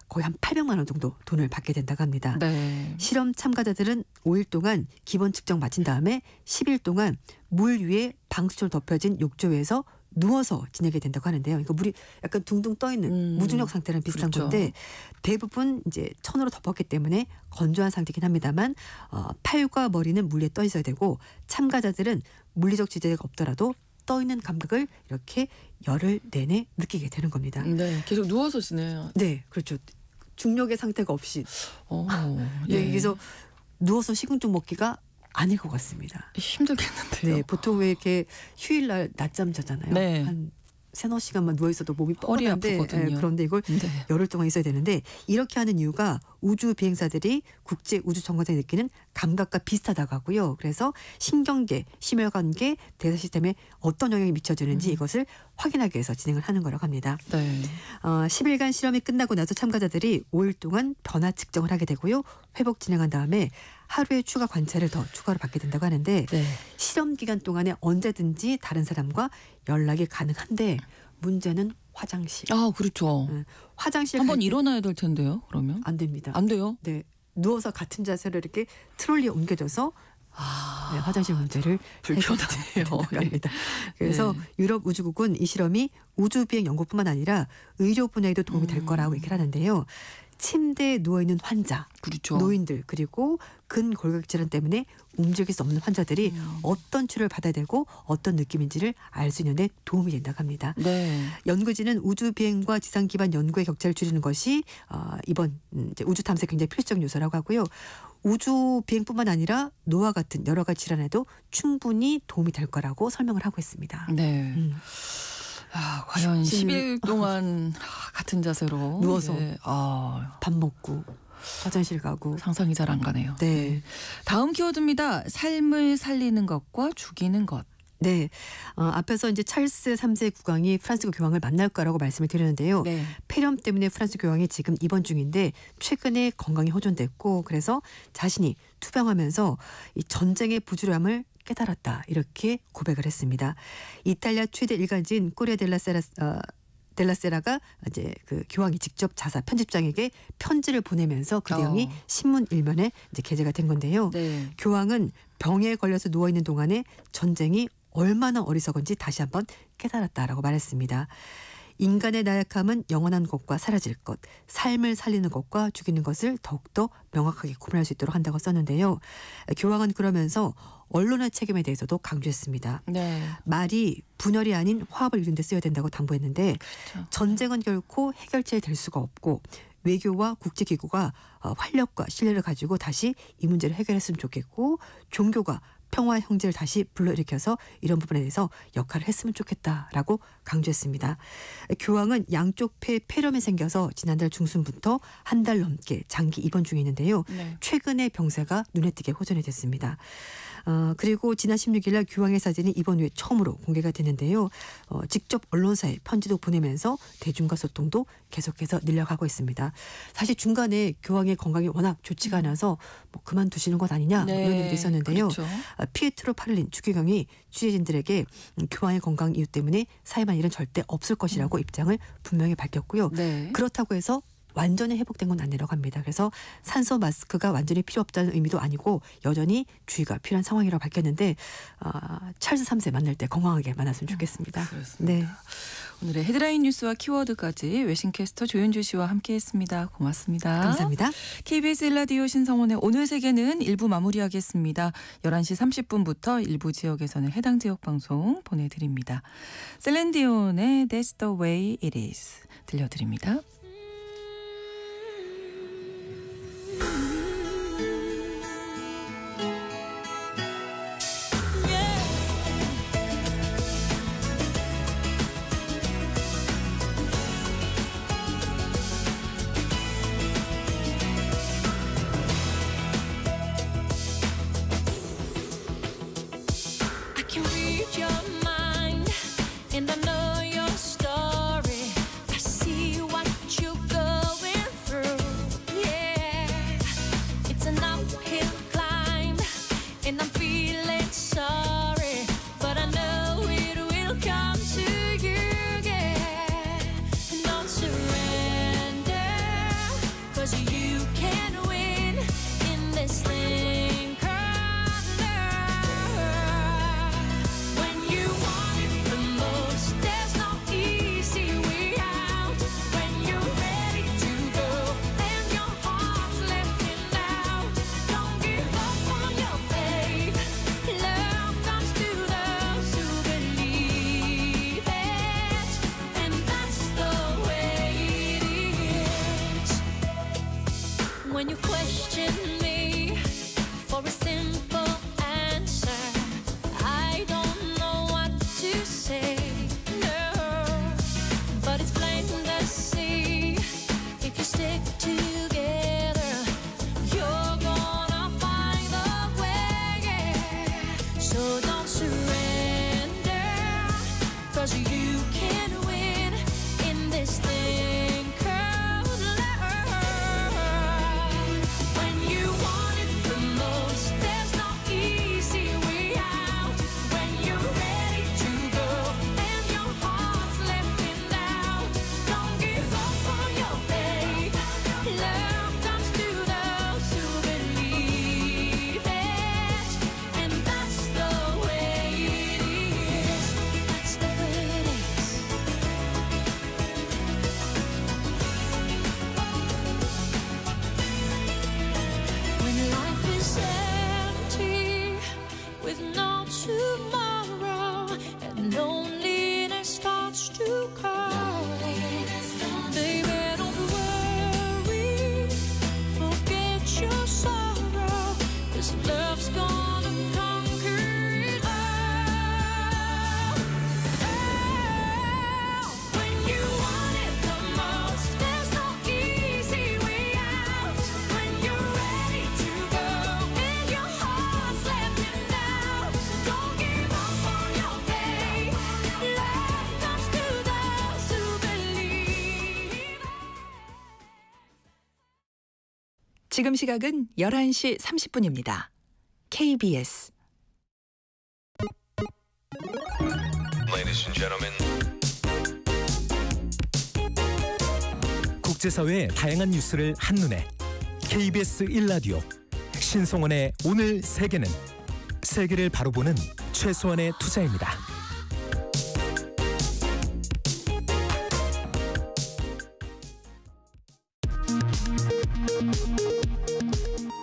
[SPEAKER 3] 거의 한 800만 원 정도 돈을 받게 된다고 합니다.
[SPEAKER 2] 네.
[SPEAKER 3] 실험 참가자들은 5일 동안 기본 측정 마친 다음에 10일 동안 물 위에 방수철 덮여진 욕조에서 누워서 지내게 된다고 하는데요. 그러니까 물이 약간 둥둥 떠 있는 무중력 상태랑 비슷한
[SPEAKER 2] 그렇죠.
[SPEAKER 3] 건데 대부분 이제 천으로 덮었기 때문에 건조한 상태긴 합니다만 팔과 머리는 물 위에 떠 있어야 되고 참가자들은 물리적 지제가 없더라도 떠 있는 감각을 이렇게 열흘 내내 느끼게 되는 겁니다.
[SPEAKER 2] 네. 계속 누워서 지내요.
[SPEAKER 3] 네, 그렇죠. 중력의 상태가 없이.
[SPEAKER 2] 예.
[SPEAKER 3] 그래서 누워서 식은 죽 먹기가 아닐 것 같습니다.
[SPEAKER 2] 힘들겠는데요.
[SPEAKER 3] 네, 보통 왜 이렇게 휴일날 낮잠 자잖아요.
[SPEAKER 2] 네.
[SPEAKER 3] 한 3-4시간만 누워있어도 몸이
[SPEAKER 2] 허리
[SPEAKER 3] 뻐근한데
[SPEAKER 2] 아프거든요.
[SPEAKER 3] 그런데 이걸
[SPEAKER 2] 네.
[SPEAKER 3] 열흘 동안 있어야 되는데 이렇게 하는 이유가 우주 비행사들이 국제 우주 정거장에 느끼는 감각과 비슷하다고 하고요. 그래서 신경계, 심혈관계, 대사 시스템에 어떤 영향이 미쳐지는지 이것을 확인하기 위해서 진행을 하는 거라고 합니다.
[SPEAKER 2] 네.
[SPEAKER 3] 10일간 실험이 끝나고 나서 참가자들이 5일 동안 변화 측정을 하게 되고요. 회복 진행한 다음에 하루의 추가 관찰을 더 추가로 받게 된다고 하는데
[SPEAKER 2] 네.
[SPEAKER 3] 실험 기간 동안에 언제든지 다른 사람과 연락이 가능한데 문제는 화장실.
[SPEAKER 2] 그렇죠.
[SPEAKER 3] 화장실
[SPEAKER 2] 한번
[SPEAKER 3] 갈 때
[SPEAKER 2] 일어나야 될 텐데요. 그러면
[SPEAKER 3] 안 됩니다.
[SPEAKER 2] 안 돼요.
[SPEAKER 3] 네, 누워서 같은 자세로 이렇게 트롤리에 옮겨져서 네, 화장실 문제를
[SPEAKER 2] 불편하네요.
[SPEAKER 3] 합니다. 그래서 유럽 우주국은 이 실험이 우주 비행 연구뿐만 아니라 의료 분야에도 도움이 될 거라고 얘기를 하는데요. 침대에 누워있는 환자,
[SPEAKER 2] 그렇죠.
[SPEAKER 3] 노인들 그리고 근골격 질환 때문에 움직일 수 없는 환자들이 어떤 치료를 받아야 되고 어떤 느낌인지를 알 수 있는 데 도움이 된다고 합니다.
[SPEAKER 2] 네.
[SPEAKER 3] 연구진은 우주 비행과 지상 기반 연구의 격차를 줄이는 것이 이번 이제 우주 탐색 굉장히 필수적 요소라고 하고요. 우주 비행뿐만 아니라 노화 같은 여러 가지 질환에도 충분히 도움이 될 거라고 설명을 하고 있습니다.
[SPEAKER 2] 네. 과연
[SPEAKER 3] 쉽지는-
[SPEAKER 2] 10일 동안 같은 자세로
[SPEAKER 3] 누워서.
[SPEAKER 2] 예.
[SPEAKER 3] 밥 먹고 화장실 가고.
[SPEAKER 2] 상상이 잘 안 가네요.
[SPEAKER 3] 네.
[SPEAKER 2] 다음 키워드입니다. 삶을 살리는 것과 죽이는 것.
[SPEAKER 3] 네. 앞에서 이제 찰스 3세 국왕이 프랑스 교황을 만날 거라고 말씀을 드렸는데요.
[SPEAKER 2] 네.
[SPEAKER 3] 폐렴 때문에 프랑스 교황이 지금 입원 중인데 최근에 건강이 호전됐고 그래서 자신이 투병하면서 이 전쟁의 부조리함을 깨달았다. 이렇게 고백을 했습니다. 이탈리아 최대 일간지인 꼬리아 델라세라가 이제 그 교황이 직접 자사 편집장에게 편지를 보내면서 그 내용이 신문 일면에 이제 게재가 된 건데요.
[SPEAKER 2] 네.
[SPEAKER 3] 교황은 병에 걸려서 누워 있는 동안에 전쟁이 얼마나 어리석은지 다시 한번 깨달았다라고 말했습니다. 인간의 나약함은 영원한 것과 사라질 것, 삶을 살리는 것과 죽이는 것을 더욱더 명확하게 구분할 수 있도록 한다고 썼는데요. 교황은 그러면서 언론의 책임에 대해서도 강조했습니다.
[SPEAKER 2] 네.
[SPEAKER 3] 말이 분열이 아닌 화합을 이룬 데 써야 된다고 당부했는데
[SPEAKER 2] 그렇죠.
[SPEAKER 3] 전쟁은 결코 해결책 될 수가 없고 외교와 국제기구가 활력과 신뢰를 가지고 다시 이 문제를 해결했으면 좋겠고 종교가 평화 형제를 다시 불러일으켜서 이런 부분에 대해서 역할을 했으면 좋겠다라고 강조했습니다. 교황은 양쪽 폐에 폐렴이 생겨서 지난달 중순부터 한 달 넘게 장기 입원 중에 있는데요.
[SPEAKER 2] 네.
[SPEAKER 3] 최근에 병세가 눈에 띄게 호전이 됐습니다. 그리고 지난 16일 날 교황의 사진이 입원 후에 처음으로 공개가 됐는데요. 직접 언론사에 편지도 보내면서 대중과 소통도 계속해서 늘려가고 있습니다. 사실 중간에 교황의 건강이 워낙 좋지가 않아서 뭐 그만두시는 것 아니냐
[SPEAKER 2] 네.
[SPEAKER 3] 이런 얘기도 있었는데요.
[SPEAKER 2] 그렇죠.
[SPEAKER 3] 피에트로 파를린 주기경이 취재진들에게 교황의 건강 이유 때문에 사임한 일은 절대 없을 것이라고 입장을 분명히 밝혔고요.
[SPEAKER 2] 네.
[SPEAKER 3] 그렇다고 해서 완전히 회복된 건 아니라고 합니다. 그래서 산소 마스크가 완전히 필요 없다는 의미도 아니고 여전히 주의가 필요한 상황이라고 밝혔는데 찰스 3세 만날 때 건강하게 만났으면 좋겠습니다.
[SPEAKER 2] 그렇습니다.
[SPEAKER 3] 네.
[SPEAKER 2] 오늘의 헤드라인 뉴스와 키워드까지 외신캐스터 조윤주 씨와 함께했습니다. 고맙습니다.
[SPEAKER 3] 감사합니다.
[SPEAKER 2] KBS 1라디오 신성원의 오늘 세계는 1부 마무리하겠습니다. 11시 30분부터 일부 지역에서는 해당 지역 방송 보내드립니다. 셀렌디온의 That's the way it is 들려드립니다.
[SPEAKER 4] When you question me for a simple answer, I don't know what to say, no. But it's plain to see, if you stick together, you're gonna find a way. So don't surrender, 'cause you can win in this thing called love. When you want it the most, there's no easy way out. When you're ready to go and your heart's left in doubt, don't give up on your faith. Love
[SPEAKER 5] 지금 시각은 11시 30분입니다. KBS
[SPEAKER 6] Ladies and gentlemen.
[SPEAKER 7] 국제사회의 다양한 뉴스를 한눈에 KBS 1라디오 신성원의 오늘 세계는 세계를 바로 보는 최소한의 투자입니다.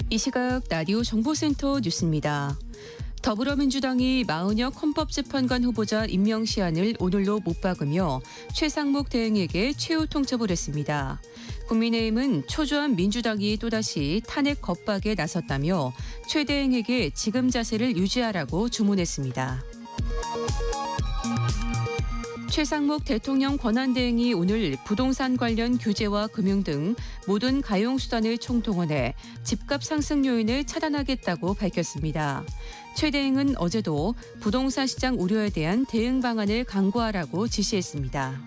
[SPEAKER 8] 이 시각 라디오 정보센터 뉴스입니다. 더불어민주당이 마은혁 헌법재판관 후보자 임명 시한을 오늘로 못 박으며 최상목 대행에게 최후 통첩을 했습니다. 국민의힘은 초조한 민주당이 또다시 탄핵 겁박에 나섰다며 최 대행에게 지금 자세를 유지하라고 주문했습니다. 최상목 대통령 권한대행이 오늘 부동산 관련 규제와 금융 등 모든 가용수단을 총동원해 집값 상승 요인을 차단하겠다고 밝혔습니다. 최 대행은 어제도 부동산 시장 우려에 대한 대응 방안을 강구하라고 지시했습니다.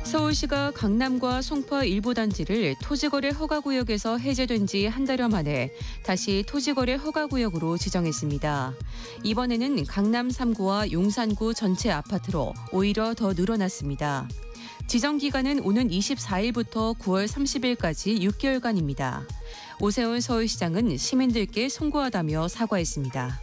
[SPEAKER 8] 서울시가 강남과 송파 일부 단지를 토지거래 허가구역에서 해제된 지 한 달여 만에 다시 토지거래 허가구역으로 지정했습니다. 이번에는 강남 3구와 용산구 전체 아파트로 오히려 더 늘어났습니다. 지정 기간은 오는 24일부터 9월 30일까지 6개월간입니다. 오세훈 서울시장은 시민들께 송구하다며 사과했습니다.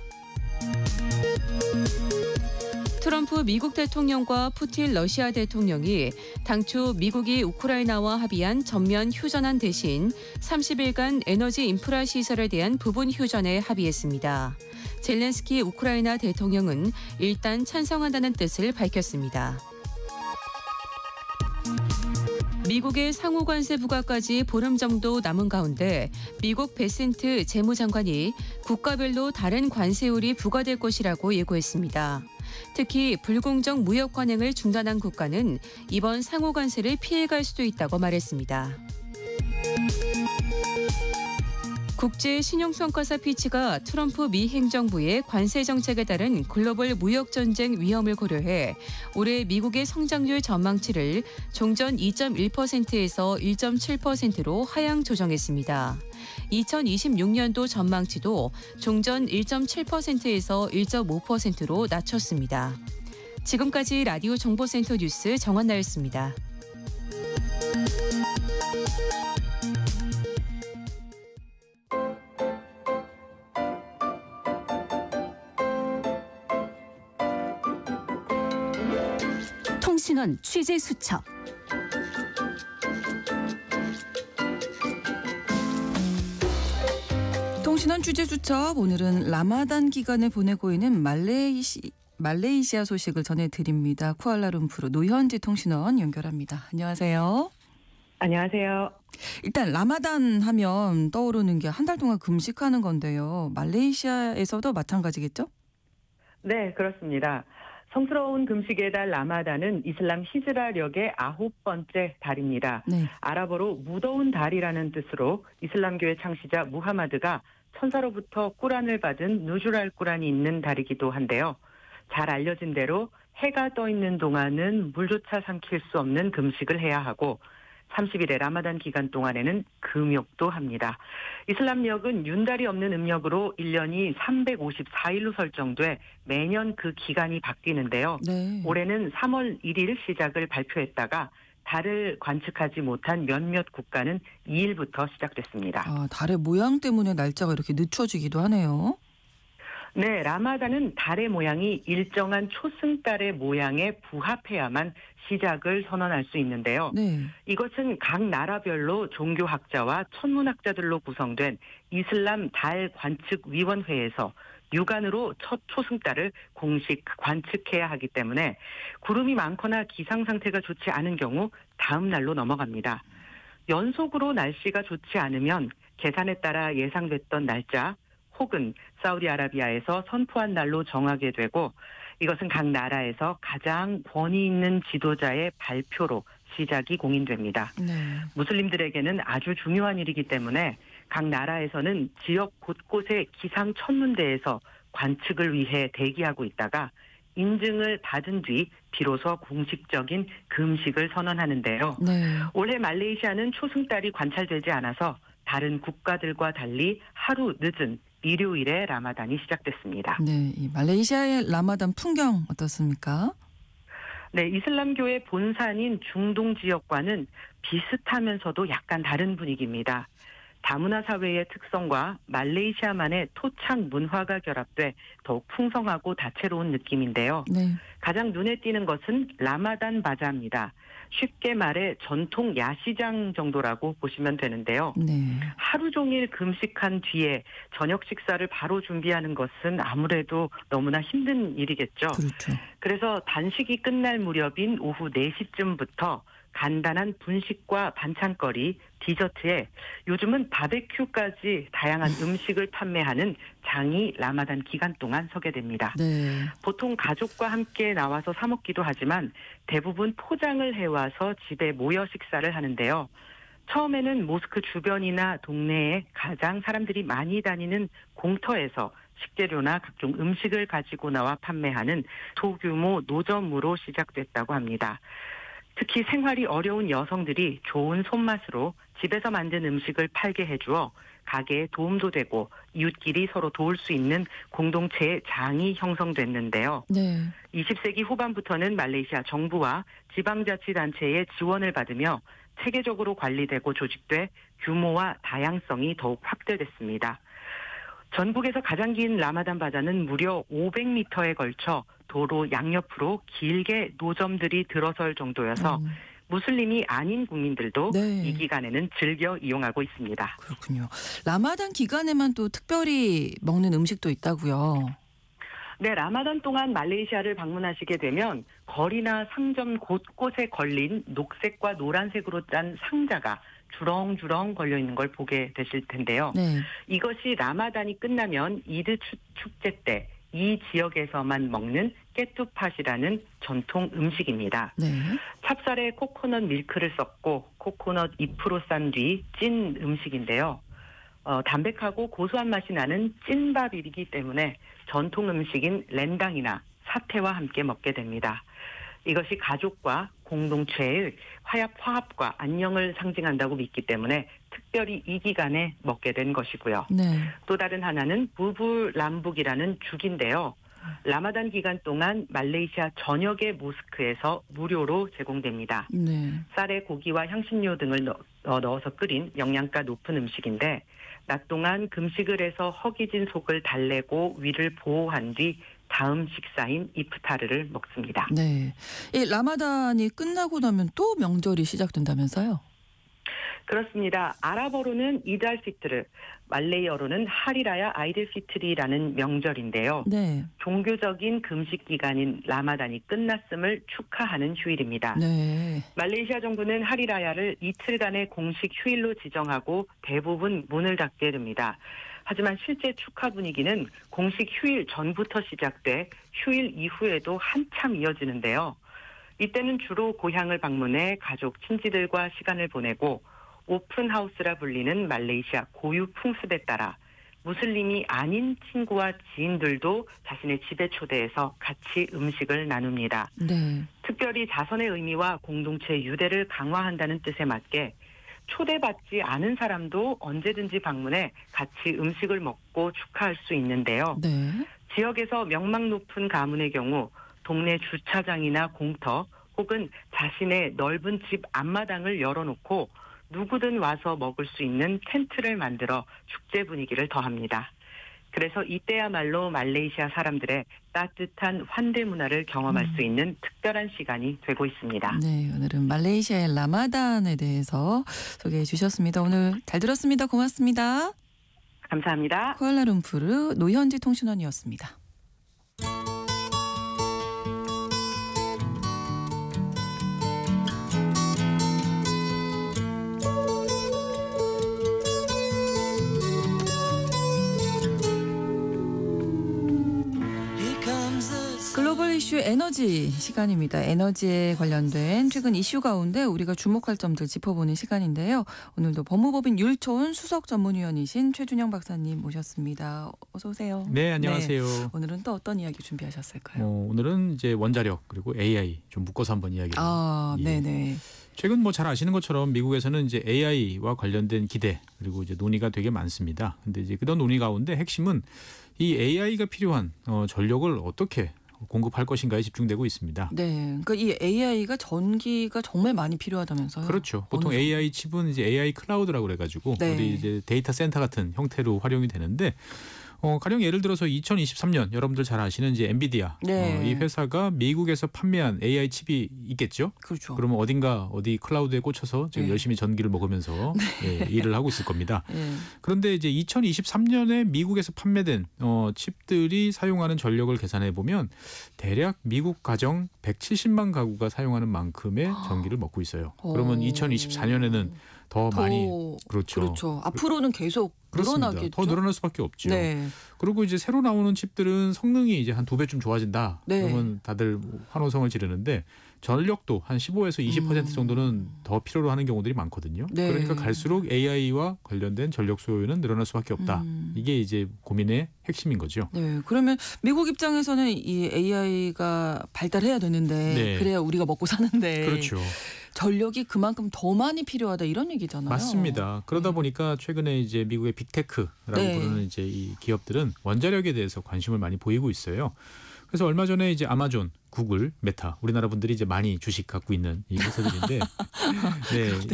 [SPEAKER 8] 트럼프 미국 대통령과 푸틴 러시아 대통령이 당초 미국이 우크라이나와 합의한 전면 휴전안 대신 30일간 에너지 인프라 시설에 대한 부분 휴전에 합의했습니다. 젤렌스키 우크라이나 대통령은 일단 찬성한다는 뜻을 밝혔습니다. 미국의 상호 관세 부과까지 보름 정도 남은 가운데 미국 베센트 재무장관이 국가별로 다른 관세율이 부과될 것이라고 예고했습니다. 특히 불공정 무역 관행을 중단한 국가는 이번 상호 관세를 피해갈 수도 있다고 말했습니다. 국제 신용평가사 피치가 트럼프 미 행정부의 관세 정책에 따른 글로벌 무역 전쟁 위험을 고려해 올해 미국의 성장률 전망치를 종전 2.1%에서 1.7%로 하향 조정했습니다. 2026년도 전망치도 종전 1.7%에서 1.5%로 낮췄습니다. 지금까지 라디오 정보센터 뉴스 정한나였습니다. 통신원 취재 수첩.
[SPEAKER 2] 통신원 취재 수첩, 오늘은 라마단 기간을 보내고 있는 말레이시아 소식을 전해드립니다. 쿠알라룸푸르 노현지 통신원 연결합니다. 안녕하세요.
[SPEAKER 9] 안녕하세요.
[SPEAKER 2] 일단 라마단 하면 떠오르는 게 한 달 동안 금식하는 건데요. 말레이시아에서도 마찬가지겠죠?
[SPEAKER 9] 네, 그렇습니다. 성스러운 금식의 달 라마단은 이슬람 히즈라력의 9번째 달입니다.
[SPEAKER 2] 네.
[SPEAKER 9] 아랍어로 무더운 달이라는 뜻으로 이슬람교의 창시자 무하마드가 천사로부터 꾸란을 받은 누주랄 꾸란이 있는 달이기도 한데요. 잘 알려진 대로 해가 떠 있는 동안은 물조차 삼킬 수 없는 금식을 해야 하고 30일의 라마단 기간 동안에는 금욕도 합니다. 이슬람력은 윤달이 없는 음력으로 1년이 354일로 설정돼 매년 그 기간이 바뀌는데요.
[SPEAKER 2] 네.
[SPEAKER 9] 올해는 3월 1일 시작을 발표했다가 달을 관측하지 못한 몇몇 국가는 2일부터 시작됐습니다.
[SPEAKER 2] 달의 모양 때문에 날짜가 이렇게 늦춰지기도 하네요.
[SPEAKER 9] 네, 라마단은 달의 모양이 일정한 초승달의 모양에 부합해야만 시작을 선언할 수 있는데요.
[SPEAKER 2] 네.
[SPEAKER 9] 이것은 각 나라별로 종교학자와 천문학자들로 구성된 이슬람 달 관측위원회에서 육안으로 첫 초승달을 공식 관측해야 하기 때문에 구름이 많거나 기상 상태가 좋지 않은 경우 다음 날로 넘어갑니다. 연속으로 날씨가 좋지 않으면 계산에 따라 예상됐던 날짜 혹은 사우디아라비아에서 선포한 날로 정하게 되고 이것은 각 나라에서 가장 권위 있는 지도자의 발표로 시작이 공인됩니다.
[SPEAKER 2] 네.
[SPEAKER 9] 무슬림들에게는 아주 중요한 일이기 때문에 각 나라에서는 지역 곳곳의 기상천문대에서 관측을 위해 대기하고 있다가 인증을 받은 뒤 비로소 공식적인 금식을 선언하는데요.
[SPEAKER 2] 네.
[SPEAKER 9] 올해 말레이시아는 초승달이 관찰되지 않아서 다른 국가들과 달리 하루 늦은 일요일에 라마단이 시작됐습니다.
[SPEAKER 2] 네, 이 말레이시아의 라마단 풍경 어떻습니까?
[SPEAKER 9] 네, 이슬람교의 본산인 중동 지역과는 비슷하면서도 약간 다른 분위기입니다. 다문화 사회의 특성과 말레이시아만의 토착 문화가 결합돼 더욱 풍성하고 다채로운 느낌인데요.
[SPEAKER 2] 네.
[SPEAKER 9] 가장 눈에 띄는 것은 라마단 바자입니다. 쉽게 말해 전통 야시장 정도라고 보시면 되는데요.
[SPEAKER 2] 네.
[SPEAKER 9] 하루 종일 금식한 뒤에 저녁 식사를 바로 준비하는 것은 아무래도 너무나 힘든 일이겠죠.
[SPEAKER 2] 그렇죠.
[SPEAKER 9] 그래서 단식이 끝날 무렵인 오후 4시쯤부터 간단한 분식과 반찬거리, 디저트에 요즘은 바베큐까지 다양한 음식을 판매하는 장이 라마단 기간 동안 서게 됩니다.
[SPEAKER 2] 네.
[SPEAKER 9] 보통 가족과 함께 나와서 사 먹기도 하지만 대부분 포장을 해와서 집에 모여 식사를 하는데요. 처음에는 모스크 주변이나 동네에 가장 사람들이 많이 다니는 공터에서 식재료나 각종 음식을 가지고 나와 판매하는 소규모 노점으로 시작됐다고 합니다. 특히 생활이 어려운 여성들이 좋은 손맛으로 집에서 만든 음식을 팔게 해주어 가게에 도움도 되고 이웃끼리 서로 도울 수 있는 공동체의 장이 형성됐는데요.
[SPEAKER 2] 네.
[SPEAKER 9] 20세기 후반부터는 말레이시아 정부와 지방자치단체의 지원을 받으며 체계적으로 관리되고 조직돼 규모와 다양성이 더욱 확대됐습니다. 전국에서 가장 긴 라마단 바자는 무려 500m에 걸쳐 도로 양옆으로 길게 노점들이 들어설 정도여서 무슬림이 아닌 국민들도
[SPEAKER 2] 네.
[SPEAKER 9] 이 기간에는 즐겨 이용하고 있습니다.
[SPEAKER 2] 그렇군요. 라마단 기간에만 또 특별히 먹는 음식도 있다고요.
[SPEAKER 9] 네, 라마단 동안 말레이시아를 방문하시게 되면 거리나 상점 곳곳에 걸린 녹색과 노란색으로 짠 상자가 주렁주렁 걸려 있는 걸 보게 되실 텐데요.
[SPEAKER 2] 네.
[SPEAKER 9] 이것이 라마단이 끝나면 이드 축제 때 이 지역에서만 먹는 깨투팟이라는 전통 음식입니다.
[SPEAKER 2] 네.
[SPEAKER 9] 찹쌀에 코코넛 밀크를 섞고 코코넛 잎으로 싼 뒤 찐 음식인데요. 담백하고 고소한 맛이 나는 찐밥이기 때문에 전통 음식인 렌당이나 사태와 함께 먹게 됩니다. 이것이 가족과 공동체의 화합과 안녕을 상징한다고 믿기 때문에 특별히 이 기간에 먹게 된 것이고요.
[SPEAKER 2] 네.
[SPEAKER 9] 또 다른 하나는 부불람북이라는 죽인데요. 라마단 기간 동안 말레이시아 전역의 모스크에서 무료로 제공됩니다.
[SPEAKER 2] 네.
[SPEAKER 9] 쌀에 고기와 향신료 등을 넣어서 끓인 영양가 높은 음식인데 낮 동안 금식을 해서 허기진 속을 달래고 위를 보호한 뒤 다음 식사인 이프타르를 먹습니다.
[SPEAKER 2] 네. 이 라마단이 끝나고 나면 또 명절이 시작된다면서요?
[SPEAKER 9] 그렇습니다. 아랍어로는 이달 피트르, 말레이어로는 하리라야 아이들 피트리라는 명절인데요.
[SPEAKER 2] 네.
[SPEAKER 9] 종교적인 금식 기간인 라마단이 끝났음을 축하하는 휴일입니다.
[SPEAKER 2] 네.
[SPEAKER 9] 말레이시아 정부는 하리라야를 이틀간의 공식 휴일로 지정하고 대부분 문을 닫게 됩니다. 하지만 실제 축하 분위기는 공식 휴일 전부터 시작돼 휴일 이후에도 한참 이어지는데요. 이때는 주로 고향을 방문해 가족, 친지들과 시간을 보내고 오픈하우스라 불리는 말레이시아 고유 풍습에 따라 무슬림이 아닌 친구와 지인들도 자신의 집에 초대해서 같이 음식을 나눕니다.
[SPEAKER 2] 네.
[SPEAKER 9] 특별히 자선의 의미와 공동체 유대를 강화한다는 뜻에 맞게 초대받지 않은 사람도 언제든지 방문해 같이 음식을 먹고 축하할 수 있는데요.
[SPEAKER 2] 네.
[SPEAKER 9] 지역에서 명망 높은 가문의 경우 동네 주차장이나 공터 혹은 자신의 넓은 집 앞마당을 열어놓고 누구든 와서 먹을 수 있는 텐트를 만들어 축제 분위기를 더합니다. 그래서 이때야말로 말레이시아 사람들의 따뜻한 환대 문화를 경험할 수 있는 특별한 시간이 되고 있습니다.
[SPEAKER 2] 네, 오늘은 말레이시아의 라마단에 대해서 소개해 주셨습니다. 오늘 잘 들었습니다. 고맙습니다.
[SPEAKER 9] 감사합니다.
[SPEAKER 2] 쿠알라룸푸르 노현지 통신원이었습니다. 글로벌 이슈 이슈 에너지 시간입니다. 에너지에 관련된 최근 이슈 가운데 우리가 주목할 점들 짚어보는 시간인데요. 오늘도 법무법인 율촌 수석 전문위원이신 최준영 박사님 모셨습니다. 어서 오세요.
[SPEAKER 10] 네, 안녕하세요.
[SPEAKER 2] 오늘은 또 어떤 이야기 준비하셨을까요?
[SPEAKER 10] 오늘은 이제 원자력 그리고 AI 좀 묶어서 한번 이야기를.
[SPEAKER 2] 네네.
[SPEAKER 10] 최근 뭐 잘 아시는 것처럼 미국에서는 이제 AI와 관련된 기대 그리고 이제 논의가 되게 많습니다. 근데 이제 그런 논의 가운데 핵심은 이 AI가 필요한 전력을 어떻게 공급할 것인가에 집중되고 있습니다.
[SPEAKER 2] 네, 그러니까 이 AI가 전기가 정말 많이 필요하다면서요?
[SPEAKER 10] 그렇죠. 보통 AI 칩은 이제 AI 클라우드라고 그래가지고
[SPEAKER 2] 네.
[SPEAKER 10] 어디 이제 데이터 센터 같은 형태로 활용이 되는데. 가령 예를 들어서 2023년 여러분들 잘 아시는 이제 엔비디아
[SPEAKER 2] 네.
[SPEAKER 10] 이 회사가 미국에서 판매한 AI 칩이 있겠죠.
[SPEAKER 2] 그렇죠.
[SPEAKER 10] 그러면 어디 클라우드에 꽂혀서 지금
[SPEAKER 2] 네.
[SPEAKER 10] 열심히 전기를 먹으면서 일을 하고 있을 겁니다.
[SPEAKER 2] 네.
[SPEAKER 10] 그런데 이제 2023년에 미국에서 판매된 칩들이 사용하는 전력을 계산해 보면 대략 미국 가정 170만 가구가 사용하는 만큼의 전기를 먹고 있어요. 그러면 2024년에는 더 많이
[SPEAKER 2] 그렇죠. 앞으로는 계속
[SPEAKER 10] 그렇습니다.
[SPEAKER 2] 늘어나겠죠.
[SPEAKER 10] 더 늘어날 수밖에 없죠.
[SPEAKER 2] 네.
[SPEAKER 10] 그리고 이제 새로 나오는 칩들은 성능이 이제 한 2배쯤 좋아진다.
[SPEAKER 2] 네.
[SPEAKER 10] 그러면 다들 환호성을 지르는데 전력도 한 15에서 20% 정도는 더 필요로 하는 경우들이 많거든요.
[SPEAKER 2] 네.
[SPEAKER 10] 그러니까 갈수록 AI와 관련된 전력 소요는 늘어날 수밖에 없다. 이게 이제 고민의 핵심인 거죠.
[SPEAKER 2] 네, 그러면 미국 입장에서는 이 AI가 발달해야 되는데
[SPEAKER 10] 네.
[SPEAKER 2] 그래야 우리가 먹고 사는데
[SPEAKER 10] 그렇죠.
[SPEAKER 2] 전력이 그만큼 더 많이 필요하다 이런 얘기잖아요.
[SPEAKER 10] 맞습니다. 그러다 보니까 최근에 이제 미국의 빅테크라고
[SPEAKER 2] 네.
[SPEAKER 10] 부르는 이제 이 기업들은 원자력에 대해서 관심을 많이 보이고 있어요. 그래서 얼마 전에 이제 아마존, 구글, 메타 우리나라 분들이 이제 많이 주식 갖고 있는 이 회사들인데,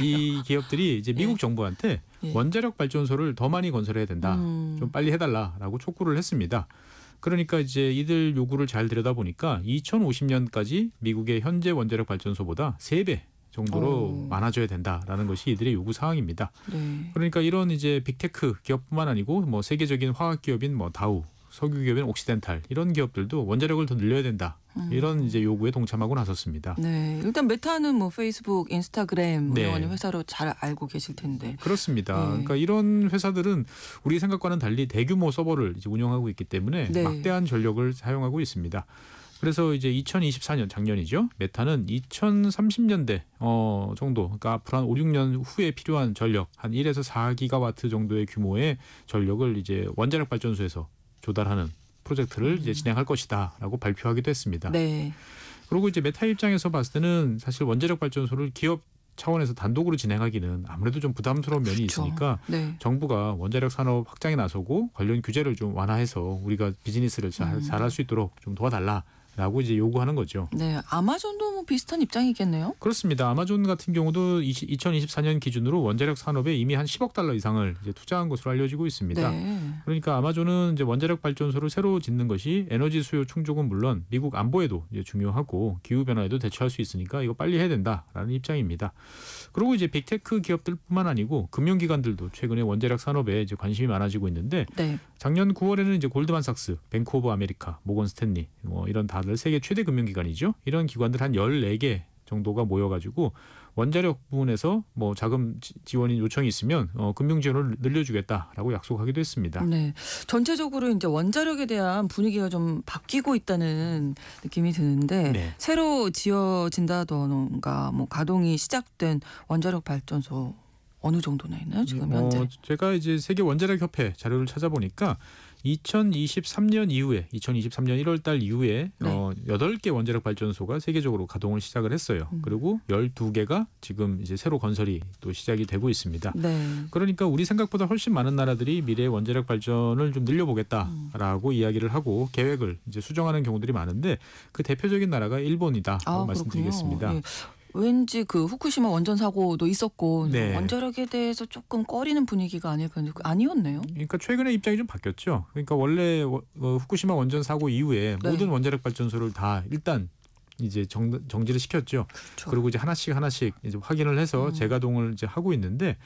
[SPEAKER 10] 이 기업들이 이제 미국 정부한테 원자력 발전소를 더 많이 건설해야 된다, 좀 빨리 해달라라고 촉구를 했습니다. 그러니까 이제 이들 요구를 잘 들여다보니까 2050년까지 미국의 현재 원자력 발전소보다 3배 정도로 많아져야 된다라는 것이 이들의 요구 사항입니다.
[SPEAKER 2] 네.
[SPEAKER 10] 그러니까 이런 이제 빅테크 기업뿐만 아니고 뭐 세계적인 화학 기업인 뭐 다우, 석유 기업인 옥시덴탈 이런 기업들도 원자력을 더 늘려야 된다. 이런 이제 요구에 동참하고 나섰습니다.
[SPEAKER 2] 네, 일단 메타는 뭐 페이스북, 인스타그램
[SPEAKER 10] 네.
[SPEAKER 2] 이런 회사로 잘 알고 계실 텐데.
[SPEAKER 10] 그렇습니다.
[SPEAKER 2] 네.
[SPEAKER 10] 그러니까 이런 회사들은 우리 생각과는 달리 대규모 서버를 이제 운영하고 있기 때문에
[SPEAKER 2] 네.
[SPEAKER 10] 막대한 전력을 사용하고 있습니다. 그래서 이제 2024년 작년이죠. 메타는 2030년대 정도, 그러니까 앞으로 한 5, 6년 후에 필요한 전력 한 1에서 4기가와트 정도의 규모의 전력을 이제 원자력 발전소에서 조달하는 프로젝트를 이제 진행할 것이다라고 발표하기도 했습니다.
[SPEAKER 2] 네.
[SPEAKER 10] 그리고 이제 메타 입장에서 봤을 때는 사실 원자력 발전소를 기업 차원에서 단독으로 진행하기는 아무래도 좀 부담스러운 면이 있으니까
[SPEAKER 2] 네.
[SPEAKER 10] 정부가 원자력 산업 확장에 나서고 관련 규제를 좀 완화해서 우리가 비즈니스를 잘할 수 있도록 좀 도와달라라고 이제 요구하는 거죠.
[SPEAKER 2] 네, 아마존도 뭐 비슷한 입장이겠네요.
[SPEAKER 10] 그렇습니다. 아마존 같은 경우도 2024년 기준으로 원자력 산업에 이미 한 10억 달러 이상을 이제 투자한 것으로 알려지고 있습니다.
[SPEAKER 2] 네.
[SPEAKER 10] 그러니까 아마존은 이제 원자력 발전소를 새로 짓는 것이 에너지 수요 충족은 물론 미국 안보에도 이제 중요하고 기후 변화에도 대처할 수 있으니까 이거 빨리 해야 된다라는 입장입니다. 그리고 이제 빅테크 기업들뿐만 아니고 금융기관들도 최근에 원자력 산업에 이제 관심이 많아지고 있는데,
[SPEAKER 2] 네.
[SPEAKER 10] 작년 9월에는 이제 골드만삭스, 뱅크 오브 아메리카, 모건 스탠리 뭐 이런 다들 세계 최대 금융기관이죠. 이런 기관들 한 14개 정도가 모여가지고 원자력 부분에서 뭐 자금 지원이 요청이 있으면 금융 지원을 늘려주겠다라고 약속하기도 했습니다.
[SPEAKER 2] 네, 전체적으로 이제 원자력에 대한 분위기가 좀 바뀌고 있다는 느낌이 드는데
[SPEAKER 10] 네.
[SPEAKER 2] 새로 지어진다던가 뭐 가동이 시작된 원자력 발전소 어느 정도나 있나요 지금 현재?
[SPEAKER 10] 제가 이제 세계 원자력 협회 자료를 찾아보니까 2023년 이후에 2023년 1월 달 이후에
[SPEAKER 2] 네.
[SPEAKER 10] 8개 원자력 발전소가 세계적으로 가동을 시작을 했어요. 그리고 12개가 지금 이제 새로 건설이 또 시작이 되고 있습니다.
[SPEAKER 2] 네.
[SPEAKER 10] 그러니까 우리 생각보다 훨씬 많은 나라들이 미래의 원자력 발전을 좀 늘려보겠다라고 이야기를 하고 계획을 이제 수정하는 경우들이 많은데 그 대표적인 나라가 일본이다라고 말씀드리겠습니다.
[SPEAKER 2] 예. 왠지 그 후쿠시마 원전 사고도 있었고
[SPEAKER 10] 네.
[SPEAKER 2] 원자력에 대해서 조금 꺼리는 분위기가 아닐까 했는데 아니었네요.
[SPEAKER 10] 그러니까 최근에 입장이 좀 바뀌었죠. 그러니까 원래 후쿠시마 원전 사고 이후에
[SPEAKER 2] 네.
[SPEAKER 10] 모든 원자력 발전소를 다 일단 이제 정지를 시켰죠.
[SPEAKER 2] 그렇죠.
[SPEAKER 10] 그리고 이제 하나씩 이제 확인을 해서 재가동을 이제 하고 있는데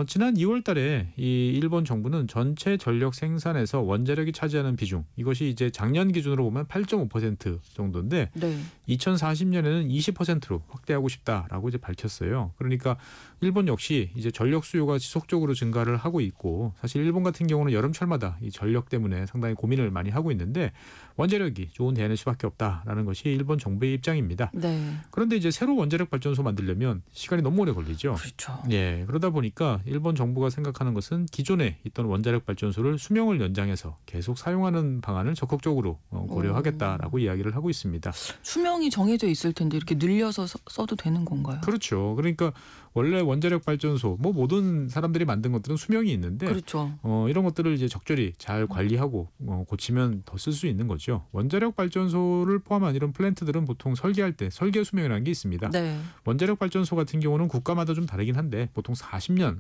[SPEAKER 10] 지난 2월 달에 이 일본 정부는 전체 전력 생산에서 원자력이 차지하는 비중 이것이 이제 작년 기준으로 보면 8.5% 정도인데
[SPEAKER 2] 네.
[SPEAKER 10] 2040년에는 20%로 확대하고 싶다라고 이제 밝혔어요. 그러니까 일본 역시 이제 전력 수요가 지속적으로 증가를 하고 있고 사실 일본 같은 경우는 여름철마다 이 전력 때문에 상당히 고민을 많이 하고 있는데 원자력이 좋은 대안일 수밖에 없다라는 것이 일본 정부의 입장입니다.
[SPEAKER 2] 네.
[SPEAKER 10] 그런데 이제 새로 원자력 발전소 만들려면 시간이 너무 오래 걸리죠.
[SPEAKER 2] 그렇죠.
[SPEAKER 10] 예, 그러다 보니까 일본 정부가 생각하는 것은 기존에 있던 원자력 발전소를 수명을 연장해서 계속 사용하는 방안을 적극적으로 고려하겠다라고 이야기를 하고 있습니다.
[SPEAKER 2] 수명이 정해져 있을 텐데 이렇게 늘려서 써도 되는 건가요?
[SPEAKER 10] 그렇죠. 그러니까 원래 원자력 발전소 뭐 모든 사람들이 만든 것들은 수명이 있는데
[SPEAKER 2] 그렇죠.
[SPEAKER 10] 이런 것들을 이제 적절히 잘 관리하고 고치면 더 쓸 수 있는 거죠. 원자력 발전소를 포함한 이런 플랜트들은 보통 설계할 때 설계 수명이라는 게 있습니다.
[SPEAKER 2] 네.
[SPEAKER 10] 원자력 발전소 같은 경우는 국가마다 좀 다르긴 한데 보통 40년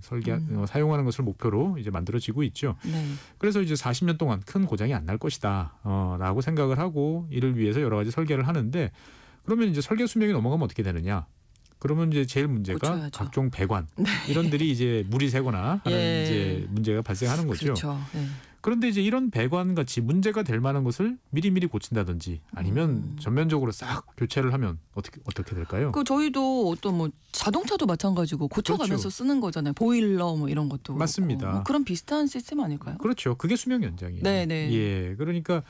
[SPEAKER 10] 사용하는 것을 목표로 이제 만들어지고 있죠.
[SPEAKER 2] 네.
[SPEAKER 10] 그래서 이제 40년 동안 큰 고장이 안 날 것이다라고 생각을 하고 이를 위해서 여러 가지 설계를 하는데 그러면 이제 설계 수명이 넘어가면 어떻게 되느냐? 그러면 이제 제일 문제가
[SPEAKER 2] 고쳐야죠.
[SPEAKER 10] 각종 배관 이런들이 이제 물이 새거나 하는
[SPEAKER 2] 예.
[SPEAKER 10] 이제 문제가 발생하는 거죠.
[SPEAKER 2] 그렇죠. 네.
[SPEAKER 10] 그런데 이제 이런 배관 같이 문제가 될 만한 것을 미리미리 고친다든지 아니면 전면적으로 싹 교체를 하면 어떻게 될까요?
[SPEAKER 2] 그 저희도 어떤 뭐 자동차도 마찬가지고 고쳐가면서
[SPEAKER 10] 그렇죠.
[SPEAKER 2] 쓰는 거잖아요. 보일러 뭐 이런 것도
[SPEAKER 10] 맞습니다.
[SPEAKER 2] 그렇고. 뭐 그런 비슷한 시스템 아닐까요?
[SPEAKER 10] 그렇죠. 그게 수명 연장이에요.
[SPEAKER 2] 네네.
[SPEAKER 10] 예, 그러니까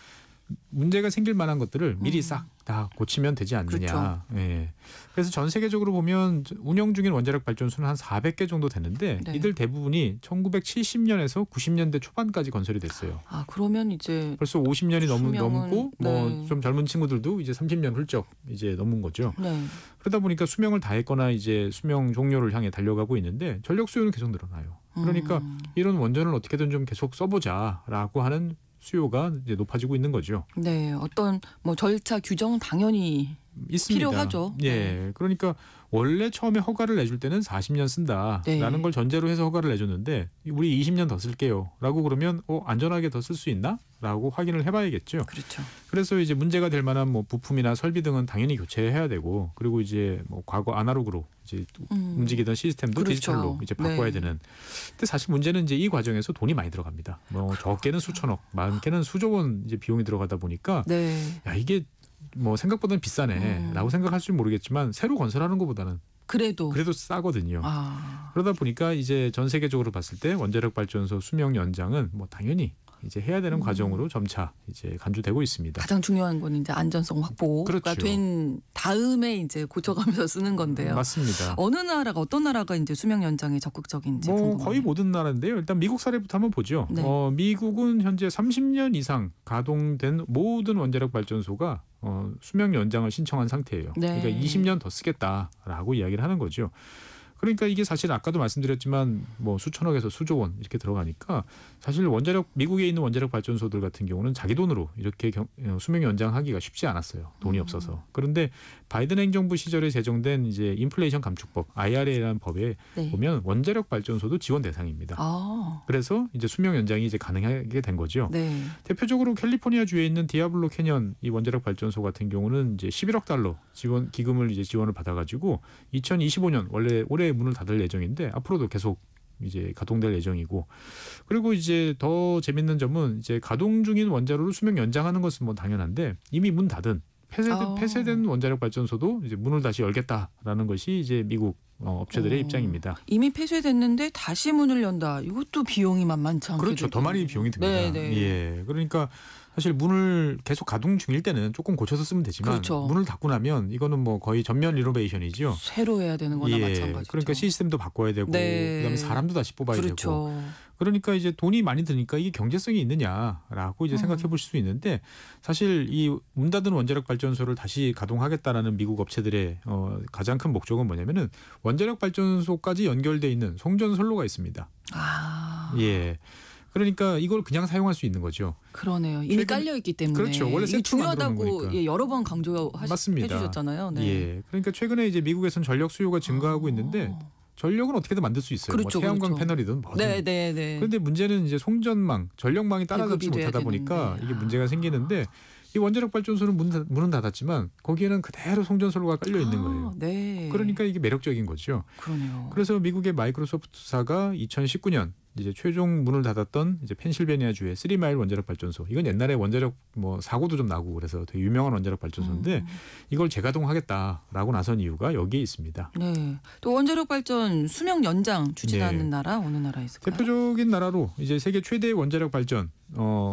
[SPEAKER 10] 문제가 생길 만한 것들을 미리 싹 다 고치면 되지 않느냐.
[SPEAKER 2] 그렇죠.
[SPEAKER 10] 예. 그래서 전 세계적으로 보면 운영 중인 원자력 발전소는 한 400개 정도 되는데
[SPEAKER 2] 네.
[SPEAKER 10] 이들 대부분이 1970년에서 90년대 초반까지 건설이 됐어요.
[SPEAKER 2] 아 그러면 이제
[SPEAKER 10] 벌써 50년이
[SPEAKER 2] 수명은,
[SPEAKER 10] 넘고 뭐
[SPEAKER 2] 네.
[SPEAKER 10] 좀 젊은 친구들도 이제 30년 훌쩍 이제 넘은 거죠.
[SPEAKER 2] 네.
[SPEAKER 10] 그러다 보니까 수명을 다했거나 이제 수명 종료를 향해 달려가고 있는데 전력 수요는 계속 늘어나요. 그러니까 이런 원전을 어떻게든 좀 계속 써보자라고 하는 수요가 이제 높아지고 있는 거죠.
[SPEAKER 2] 네, 어떤 뭐 절차 규정 당연히
[SPEAKER 10] 있습니다.
[SPEAKER 2] 필요하죠.
[SPEAKER 10] 예,
[SPEAKER 2] 네.
[SPEAKER 10] 그러니까 원래 처음에 허가를 내줄 때는 40년 쓴다라는
[SPEAKER 2] 네.
[SPEAKER 10] 걸 전제로 해서 허가를 내줬는데 우리 20년 더 쓸게요라고 그러면 안전하게 더 쓸 수 있나?라고 확인을 해봐야겠죠.
[SPEAKER 2] 그렇죠.
[SPEAKER 10] 그래서 이제 문제가 될 만한 뭐 부품이나 설비 등은 당연히 교체해야 되고 그리고 이제 뭐 과거 아날로그로 이제 움직이던 시스템도
[SPEAKER 2] 그렇죠.
[SPEAKER 10] 디지털로 이제 바꿔야
[SPEAKER 2] 네.
[SPEAKER 10] 되는. 근데 사실 문제는 이제 이 과정에서 돈이 많이 들어갑니다. 뭐 적게는 수천억, 많게는 수조 원 이제 비용이 들어가다 보니까
[SPEAKER 2] 네.
[SPEAKER 10] 야 이게 뭐 생각보다는 비싸네라고 생각할지 모르겠지만 새로 건설하는 것보다는
[SPEAKER 2] 그래도
[SPEAKER 10] 싸거든요.
[SPEAKER 2] 아,
[SPEAKER 10] 그러다 보니까 이제 전 세계적으로 봤을 때 원자력 발전소 수명 연장은 뭐 당연히 이제 해야 되는 과정으로 점차 이제 간주되고 있습니다.
[SPEAKER 2] 가장 중요한 건 이제 안전성 확보가
[SPEAKER 10] 그렇죠.
[SPEAKER 2] 된 다음에 이제 고쳐가면서 쓰는 건데요.
[SPEAKER 10] 맞습니다.
[SPEAKER 2] 어떤 나라가 이제 수명 연장에 적극적인지
[SPEAKER 10] 뭐
[SPEAKER 2] 궁금해요.
[SPEAKER 10] 거의 모든 나라인데요. 일단 미국 사례부터 한번 보죠.
[SPEAKER 2] 네.
[SPEAKER 10] 미국은 현재 30년 이상 가동된 모든 원자력 발전소가 수명 연장을 신청한 상태예요.
[SPEAKER 2] 네.
[SPEAKER 10] 그러니까 20년 더 쓰겠다라고 이야기를 하는 거죠. 그러니까 이게 사실 아까도 말씀드렸지만 뭐 수천억에서 수조 원 이렇게 들어가니까 사실 미국에 있는 원자력 발전소들 같은 경우는 자기 돈으로 이렇게 수명 연장하기가 쉽지 않았어요. 돈이 없어서. 그런데 바이든 행정부 시절에 제정된 이제 인플레이션 감축법 IRA라는 법에
[SPEAKER 2] 네.
[SPEAKER 10] 보면 원자력 발전소도 지원 대상입니다.
[SPEAKER 2] 아,
[SPEAKER 10] 그래서 이제 수명 연장이 이제 가능하게 된 거죠.
[SPEAKER 2] 네.
[SPEAKER 10] 대표적으로 캘리포니아 주에 있는 디아블로 캐년 이 원자력 발전소 같은 경우는 이제 11억 달러 지원 기금을 이제 지원을 받아가지고 2025년 올해 문을 닫을 예정인데 앞으로도 계속 이제 가동될 예정이고 그리고 이제 더 재밌는 점은 이제 가동 중인 원자로를 수명 연장하는 것은 뭐 당연한데 이미 문 닫은 폐쇄된 원자력 발전소도 이제 문을 다시 열겠다라는 것이 이제 미국 업체들의 입장입니다.
[SPEAKER 2] 이미 폐쇄됐는데 다시 문을 연다. 이것도 비용이 만만치 않게
[SPEAKER 10] 그렇죠. 더 많이 비용이 듭니다.
[SPEAKER 2] 네, 네.
[SPEAKER 10] 예, 그러니까 사실 문을 계속 가동 중일 때는 조금 고쳐서 쓰면 되지만
[SPEAKER 2] 그렇죠.
[SPEAKER 10] 문을 닫고 나면 이거는 뭐 거의 전면 리노베이션이죠.
[SPEAKER 2] 새로 해야 되는 거나 마찬가지죠.
[SPEAKER 10] 그러니까 시스템도 바꿔야 되고
[SPEAKER 2] 네.
[SPEAKER 10] 그다음에 사람도 다시 뽑아야 되고
[SPEAKER 2] 그렇죠.
[SPEAKER 10] 그러니까 이제 돈이 많이 드니까 이게 경제성이 있느냐라고 이제 생각해 볼 수 있는데 사실 이 문 닫은 원자력 발전소를 다시 가동하겠다라는 미국 업체들의 가장 큰 목적은 뭐냐면은 원자력 발전소까지 연결돼 있는 송전선로가 있습니다.
[SPEAKER 2] 아,
[SPEAKER 10] 예. 그러니까 이걸 그냥 사용할 수 있는 거죠.
[SPEAKER 2] 그러네요. 이미 깔려 있기 때문에.
[SPEAKER 10] 그렇죠. 원래
[SPEAKER 2] 이게
[SPEAKER 10] 세트로 만들어 놓은
[SPEAKER 2] 중요하다고
[SPEAKER 10] 거니까.
[SPEAKER 2] 예, 여러 번
[SPEAKER 10] 맞습니다.
[SPEAKER 2] 해주셨잖아요. 네.
[SPEAKER 10] 예. 그러니까 최근에 이제 미국에서는 전력 수요가 증가하고 있는데 전력은 어떻게든 만들 수 있어요.
[SPEAKER 2] 그렇죠,
[SPEAKER 10] 뭐 태양광
[SPEAKER 2] 그렇죠.
[SPEAKER 10] 패널이든 뭐든.
[SPEAKER 2] 네, 네, 네.
[SPEAKER 10] 그런데 문제는 이제 송전망, 전력망이 따라잡지
[SPEAKER 2] 배급이 돼야
[SPEAKER 10] 못하다 보니까
[SPEAKER 2] 되는데.
[SPEAKER 10] 이게 문제가 생기는데 이 원자력 발전소는 문은 닫았지만 거기에는 그대로 송전선로가 깔려 있는 거예요.
[SPEAKER 2] 네.
[SPEAKER 10] 그러니까 이게 매력적인 거죠.
[SPEAKER 2] 그러네요.
[SPEAKER 10] 그래서 미국의 마이크로소프트사가 2019년 이제 최종 문을 닫았던 이제 펜실베니아주의 3마일 원자력 발전소. 이건 옛날에 원자력 뭐 사고도 좀 나고 그래서 되게 유명한 원자력 발전소인데 이걸 재가동하겠다라고 나선 이유가 여기에 있습니다.
[SPEAKER 2] 네. 또 원자력 발전 수명 연장 추진하는
[SPEAKER 10] 네.
[SPEAKER 2] 나라 어느 나라 있을까요?
[SPEAKER 10] 대표적인 나라로 이제 세계 최대의 원자력 발전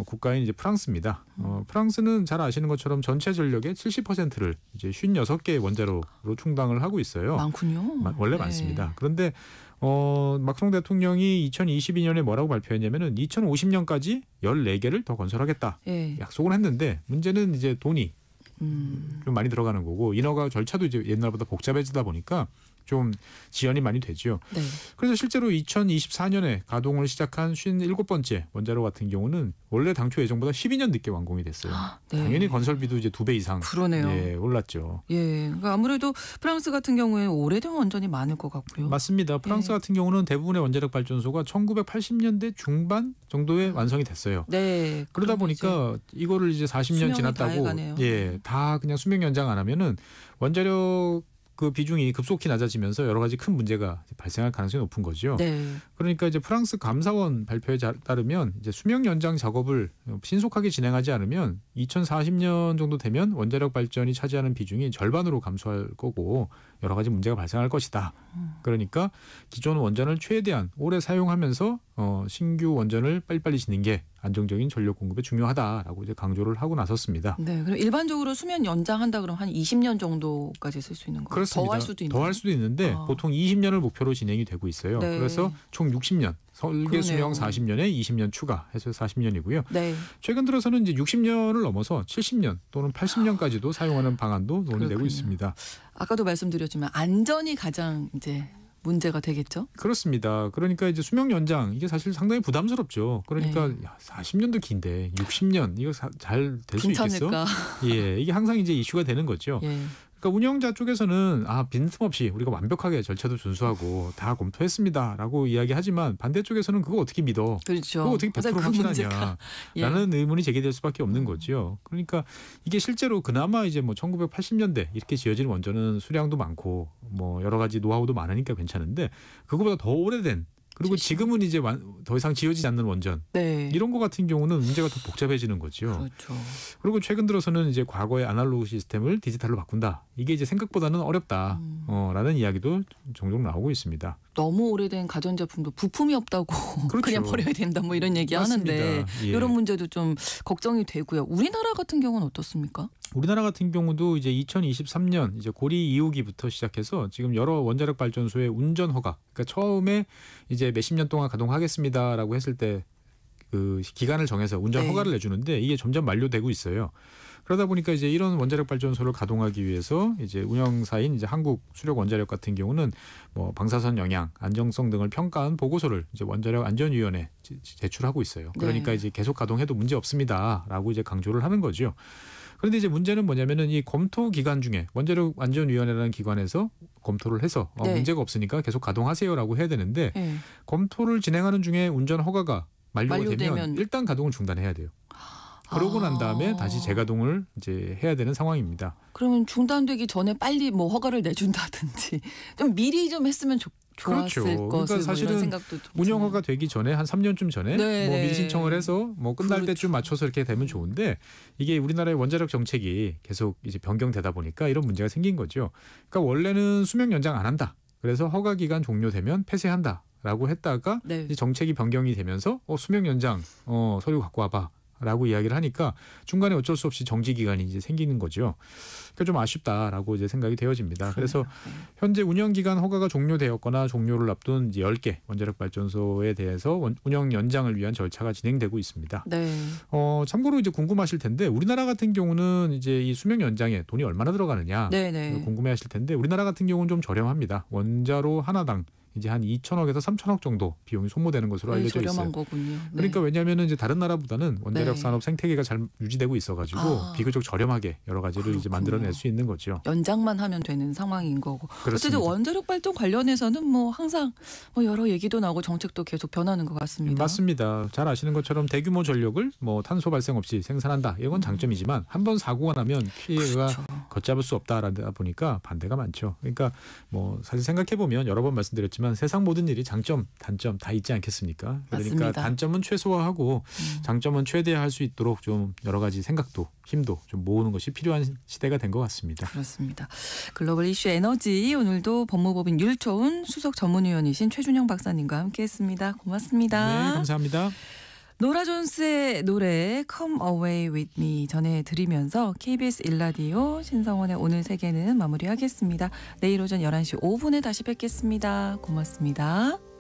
[SPEAKER 10] 국가인 이제 프랑스입니다. 프랑스는 잘 아시는 것처럼 전체 전력의 70%를 이제 56개의 원자로로 충당을 하고 있어요.
[SPEAKER 2] 많군요.
[SPEAKER 10] 원래
[SPEAKER 2] 네.
[SPEAKER 10] 많습니다. 그런데 마크롱 대통령이 2022년에 뭐라고 발표했냐면은 2050년까지 14개를 더 건설하겠다.
[SPEAKER 2] 예.
[SPEAKER 10] 약속을 했는데 문제는 이제 돈이 좀 많이 들어가는 거고 인허가 절차도 이제 옛날보다 복잡해지다 보니까 좀 지연이 많이 되죠.
[SPEAKER 2] 네.
[SPEAKER 10] 그래서 실제로 2024년에 가동을 시작한 57번째 원자로 같은 경우는 원래 당초 예정보다 12년 늦게 완공이 됐어요.
[SPEAKER 2] 네.
[SPEAKER 10] 당연히 건설비도 이제 2배 이상
[SPEAKER 2] 그러네요.
[SPEAKER 10] 예, 올랐죠.
[SPEAKER 2] 예. 그러니까 아무래도 프랑스 같은 경우에 오래된 원전이 많을 것 같고요.
[SPEAKER 10] 맞습니다. 프랑스
[SPEAKER 2] 예.
[SPEAKER 10] 같은 경우는 대부분의 원자력 발전소가 1980년대 중반 정도에 완성이 됐어요.
[SPEAKER 2] 네.
[SPEAKER 10] 그러다
[SPEAKER 2] 그러면
[SPEAKER 10] 보니까 이거를 이제 40년
[SPEAKER 2] 수명이
[SPEAKER 10] 지났다고
[SPEAKER 2] 다해가네요.
[SPEAKER 10] 예, 다 그냥 수명 연장 안 하면은 원자력 그 비중이 급속히 낮아지면서 여러 가지 큰 문제가 발생할 가능성이 높은 거죠.
[SPEAKER 2] 네.
[SPEAKER 10] 그러니까 이제 프랑스 감사원 발표에 따르면 이제 수명 연장 작업을 신속하게 진행하지 않으면 2040년 정도 되면 원자력 발전이 차지하는 비중이 절반으로 감소할 거고 여러 가지 문제가 발생할 것이다. 그러니까 기존 원전을 최대한 오래 사용하면서 신규 원전을 빨리빨리 짓는 게 안정적인 전력 공급에 중요하다라고 이제 강조를 하고 나섰습니다.
[SPEAKER 2] 네. 그럼 일반적으로 수면 연장한다 그러면 한 20년 정도까지 쓸 수 있는 거예요?
[SPEAKER 10] 그렇습니다.
[SPEAKER 2] 더할 수도 있나요?
[SPEAKER 10] 더할 수도 있는데 보통 20년을 목표로 진행이 되고 있어요.
[SPEAKER 2] 네.
[SPEAKER 10] 그래서 총 60년, 설계
[SPEAKER 2] 그러네요.
[SPEAKER 10] 수명 40년에 20년 추가해서 40년이고요.
[SPEAKER 2] 네.
[SPEAKER 10] 최근 들어서는 이제 60년을 넘어서 70년 또는 80년까지도 사용하는 방안도 논의되고
[SPEAKER 2] 그렇군요.
[SPEAKER 10] 있습니다.
[SPEAKER 2] 아까도 말씀드렸지만 안전이 가장 이제 문제가 되겠죠?
[SPEAKER 10] 그렇습니다. 그러니까 이제 수명 연장 이게 사실 상당히 부담스럽죠. 그러니까
[SPEAKER 2] 네.
[SPEAKER 10] 40년도 긴데 60년 이거 잘 될 수 있겠어?
[SPEAKER 2] 괜찮을까?
[SPEAKER 10] 예, 이게 항상 이제 이슈가 되는 거죠.
[SPEAKER 2] 예.
[SPEAKER 10] 그러니까 운영자 쪽에서는 빈틈없이 우리가 완벽하게 절차도 준수하고 다 검토했습니다라고 이야기하지만 반대쪽에서는 그거 어떻게 믿어?
[SPEAKER 2] 그렇죠.
[SPEAKER 10] 그거 어떻게 100%
[SPEAKER 2] 그 문제가.
[SPEAKER 10] 확실하냐?
[SPEAKER 2] 예.
[SPEAKER 10] 라는 의문이 제기될 수밖에 없는 거죠. 그러니까 이게 실제로 그나마 이제 뭐 1980년대 이렇게 지어진 원전은 수량도 많고 뭐 여러 가지 노하우도 많으니까 괜찮은데 그거보다 더 오래된 그리고 지금은 이제 더 이상 지어지지 않는 원전
[SPEAKER 2] 네.
[SPEAKER 10] 이런 거 같은 경우는 문제가 더 복잡해지는 거죠.
[SPEAKER 2] 그렇죠.
[SPEAKER 10] 그리고 최근 들어서는 이제 과거의 아날로그 시스템을 디지털로 바꾼다. 이게 이제 생각보다는 어렵다. 라는 이야기도 종종 나오고 있습니다.
[SPEAKER 2] 너무 오래된 가전제품도 부품이 없다고
[SPEAKER 10] 그렇죠.
[SPEAKER 2] 그냥 버려야 된다 뭐 이런 얘기
[SPEAKER 10] 맞습니다.
[SPEAKER 2] 하는데
[SPEAKER 10] 예.
[SPEAKER 2] 이런 문제도 좀 걱정이 되고요. 우리나라 같은 경우는 어떻습니까?
[SPEAKER 10] 우리나라 같은 경우도 이제 2023년 이제 고리 2호기부터 시작해서 지금 여러 원자력 발전소의 운전 허가. 그러니까 처음에 이제 몇십 년 동안 가동하겠습니다라고 했을 때 그 기간을 정해서 운전
[SPEAKER 2] 네.
[SPEAKER 10] 허가를 내주는데 이게 점점 만료되고 있어요. 그러다 보니까 이제 이런 원자력 발전소를 가동하기 위해서 이제 운영사인 이제 한국 수력 원자력 같은 경우는 뭐 방사선 영향, 안정성 등을 평가한 보고서를 이제 원자력 안전위원회에 제출하고 있어요. 그러니까
[SPEAKER 2] 네.
[SPEAKER 10] 이제 계속 가동해도 문제 없습니다라고 이제 강조를 하는 거죠. 그런데 이제 문제는 뭐냐면은 이 검토 기간 중에 원자력 안전위원회라는 기관에서 검토를 해서
[SPEAKER 2] 네.
[SPEAKER 10] 문제가 없으니까 계속 가동하세요라고 해야 되는데
[SPEAKER 2] 네.
[SPEAKER 10] 검토를 진행하는 중에 운전 허가가 만료가 되면
[SPEAKER 2] 만료되면
[SPEAKER 10] 일단 가동을 중단해야 돼요. 그러고 난 다음에 다시 재가동을 이제 해야 되는 상황입니다.
[SPEAKER 2] 그러면 중단되기 전에 빨리 뭐 허가를 내준다든지 좀 미리 좀 했으면 좋았을
[SPEAKER 10] 그렇죠.
[SPEAKER 2] 것을
[SPEAKER 10] 그러니까 사실은
[SPEAKER 2] 뭐 이런 생각도 좀
[SPEAKER 10] 운영
[SPEAKER 2] 드네요.
[SPEAKER 10] 허가 되기 전에 한 3년쯤 전에
[SPEAKER 2] 네,
[SPEAKER 10] 뭐
[SPEAKER 2] 네.
[SPEAKER 10] 미리 신청을 해서 뭐 끝날
[SPEAKER 2] 그렇죠.
[SPEAKER 10] 때쯤 맞춰서 이렇게 되면 좋은데 이게 우리나라의 원자력 정책이 계속 이제 변경되다 보니까 이런 문제가 생긴 거죠. 그러니까 원래는 수명 연장 안 한다. 그래서 허가 기간 종료되면 폐쇄한다. 라고 했다가
[SPEAKER 2] 네.
[SPEAKER 10] 이제 정책이 변경이 되면서 수명 연장 서류 갖고 와봐. 라고 이야기를 하니까 중간에 어쩔 수 없이 정지 기간이 이제 생기는 거죠. 그러니까 좀 아쉽다라고 이제 생각이 되어집니다. 그래서 현재 운영 기간 허가가 종료되었거나 종료를 앞둔 이제 10개 원자력 발전소에 대해서 운영 연장을 위한 절차가 진행되고 있습니다.
[SPEAKER 2] 네.
[SPEAKER 10] 참고로 이제 궁금하실 텐데 우리나라 같은 경우는 이제 이 수명 연장에 돈이 얼마나 들어가느냐
[SPEAKER 2] 네, 네.
[SPEAKER 10] 궁금해하실 텐데 우리나라 같은 경우는 좀 저렴합니다. 원자로 하나당 이제 한 2천억에서 3천억 정도 비용이 소모되는 것으로
[SPEAKER 2] 거의
[SPEAKER 10] 알려져
[SPEAKER 2] 저렴한
[SPEAKER 10] 있어요.
[SPEAKER 2] 거군요. 네.
[SPEAKER 10] 그러니까 왜냐하면 이제 다른 나라보다는 원자력
[SPEAKER 2] 네.
[SPEAKER 10] 산업 생태계가 잘 유지되고 있어가지고
[SPEAKER 2] 아.
[SPEAKER 10] 비교적 저렴하게 여러 가지를 이제
[SPEAKER 2] 그렇군요.
[SPEAKER 10] 만들어낼 수 있는 거죠.
[SPEAKER 2] 연장만 하면 되는 상황인 거고.
[SPEAKER 10] 그렇습니다.
[SPEAKER 2] 어쨌든 원자력 발전 관련해서는 뭐 항상 뭐 여러 얘기도 나오고 정책도 계속 변하는 것 같습니다.
[SPEAKER 10] 맞습니다. 잘 아시는 것처럼 대규모 전력을 뭐 탄소 발생 없이 생산한다. 이건 장점이지만 한번 사고가 나면 피해가
[SPEAKER 2] 그렇죠.
[SPEAKER 10] 걷잡을 수 없다라다 보니까 반대가 많죠. 그러니까 뭐 사실 생각해 보면 여러 번 말씀드렸지만 세상 모든 일이 장점, 단점 다 있지 않겠습니까? 그러니까
[SPEAKER 2] 맞습니다.
[SPEAKER 10] 단점은 최소화하고 장점은 최대화할 수 있도록 좀 여러 가지 생각도 힘도 좀 모으는 것이 필요한 시대가 된 것 같습니다.
[SPEAKER 2] 그렇습니다. 글로벌 이슈 에너지 오늘도 법무법인 율초은 수석 전문위원이신 최준영 박사님과 함께했습니다. 고맙습니다.
[SPEAKER 10] 네, 감사합니다.
[SPEAKER 2] 노라 존스의 노래 Come Away With Me 전해드리면서 KBS 1라디오 신성원의 오늘 세계는 마무리하겠습니다. 내일 오전 11시 5분에 다시 뵙겠습니다. 고맙습니다.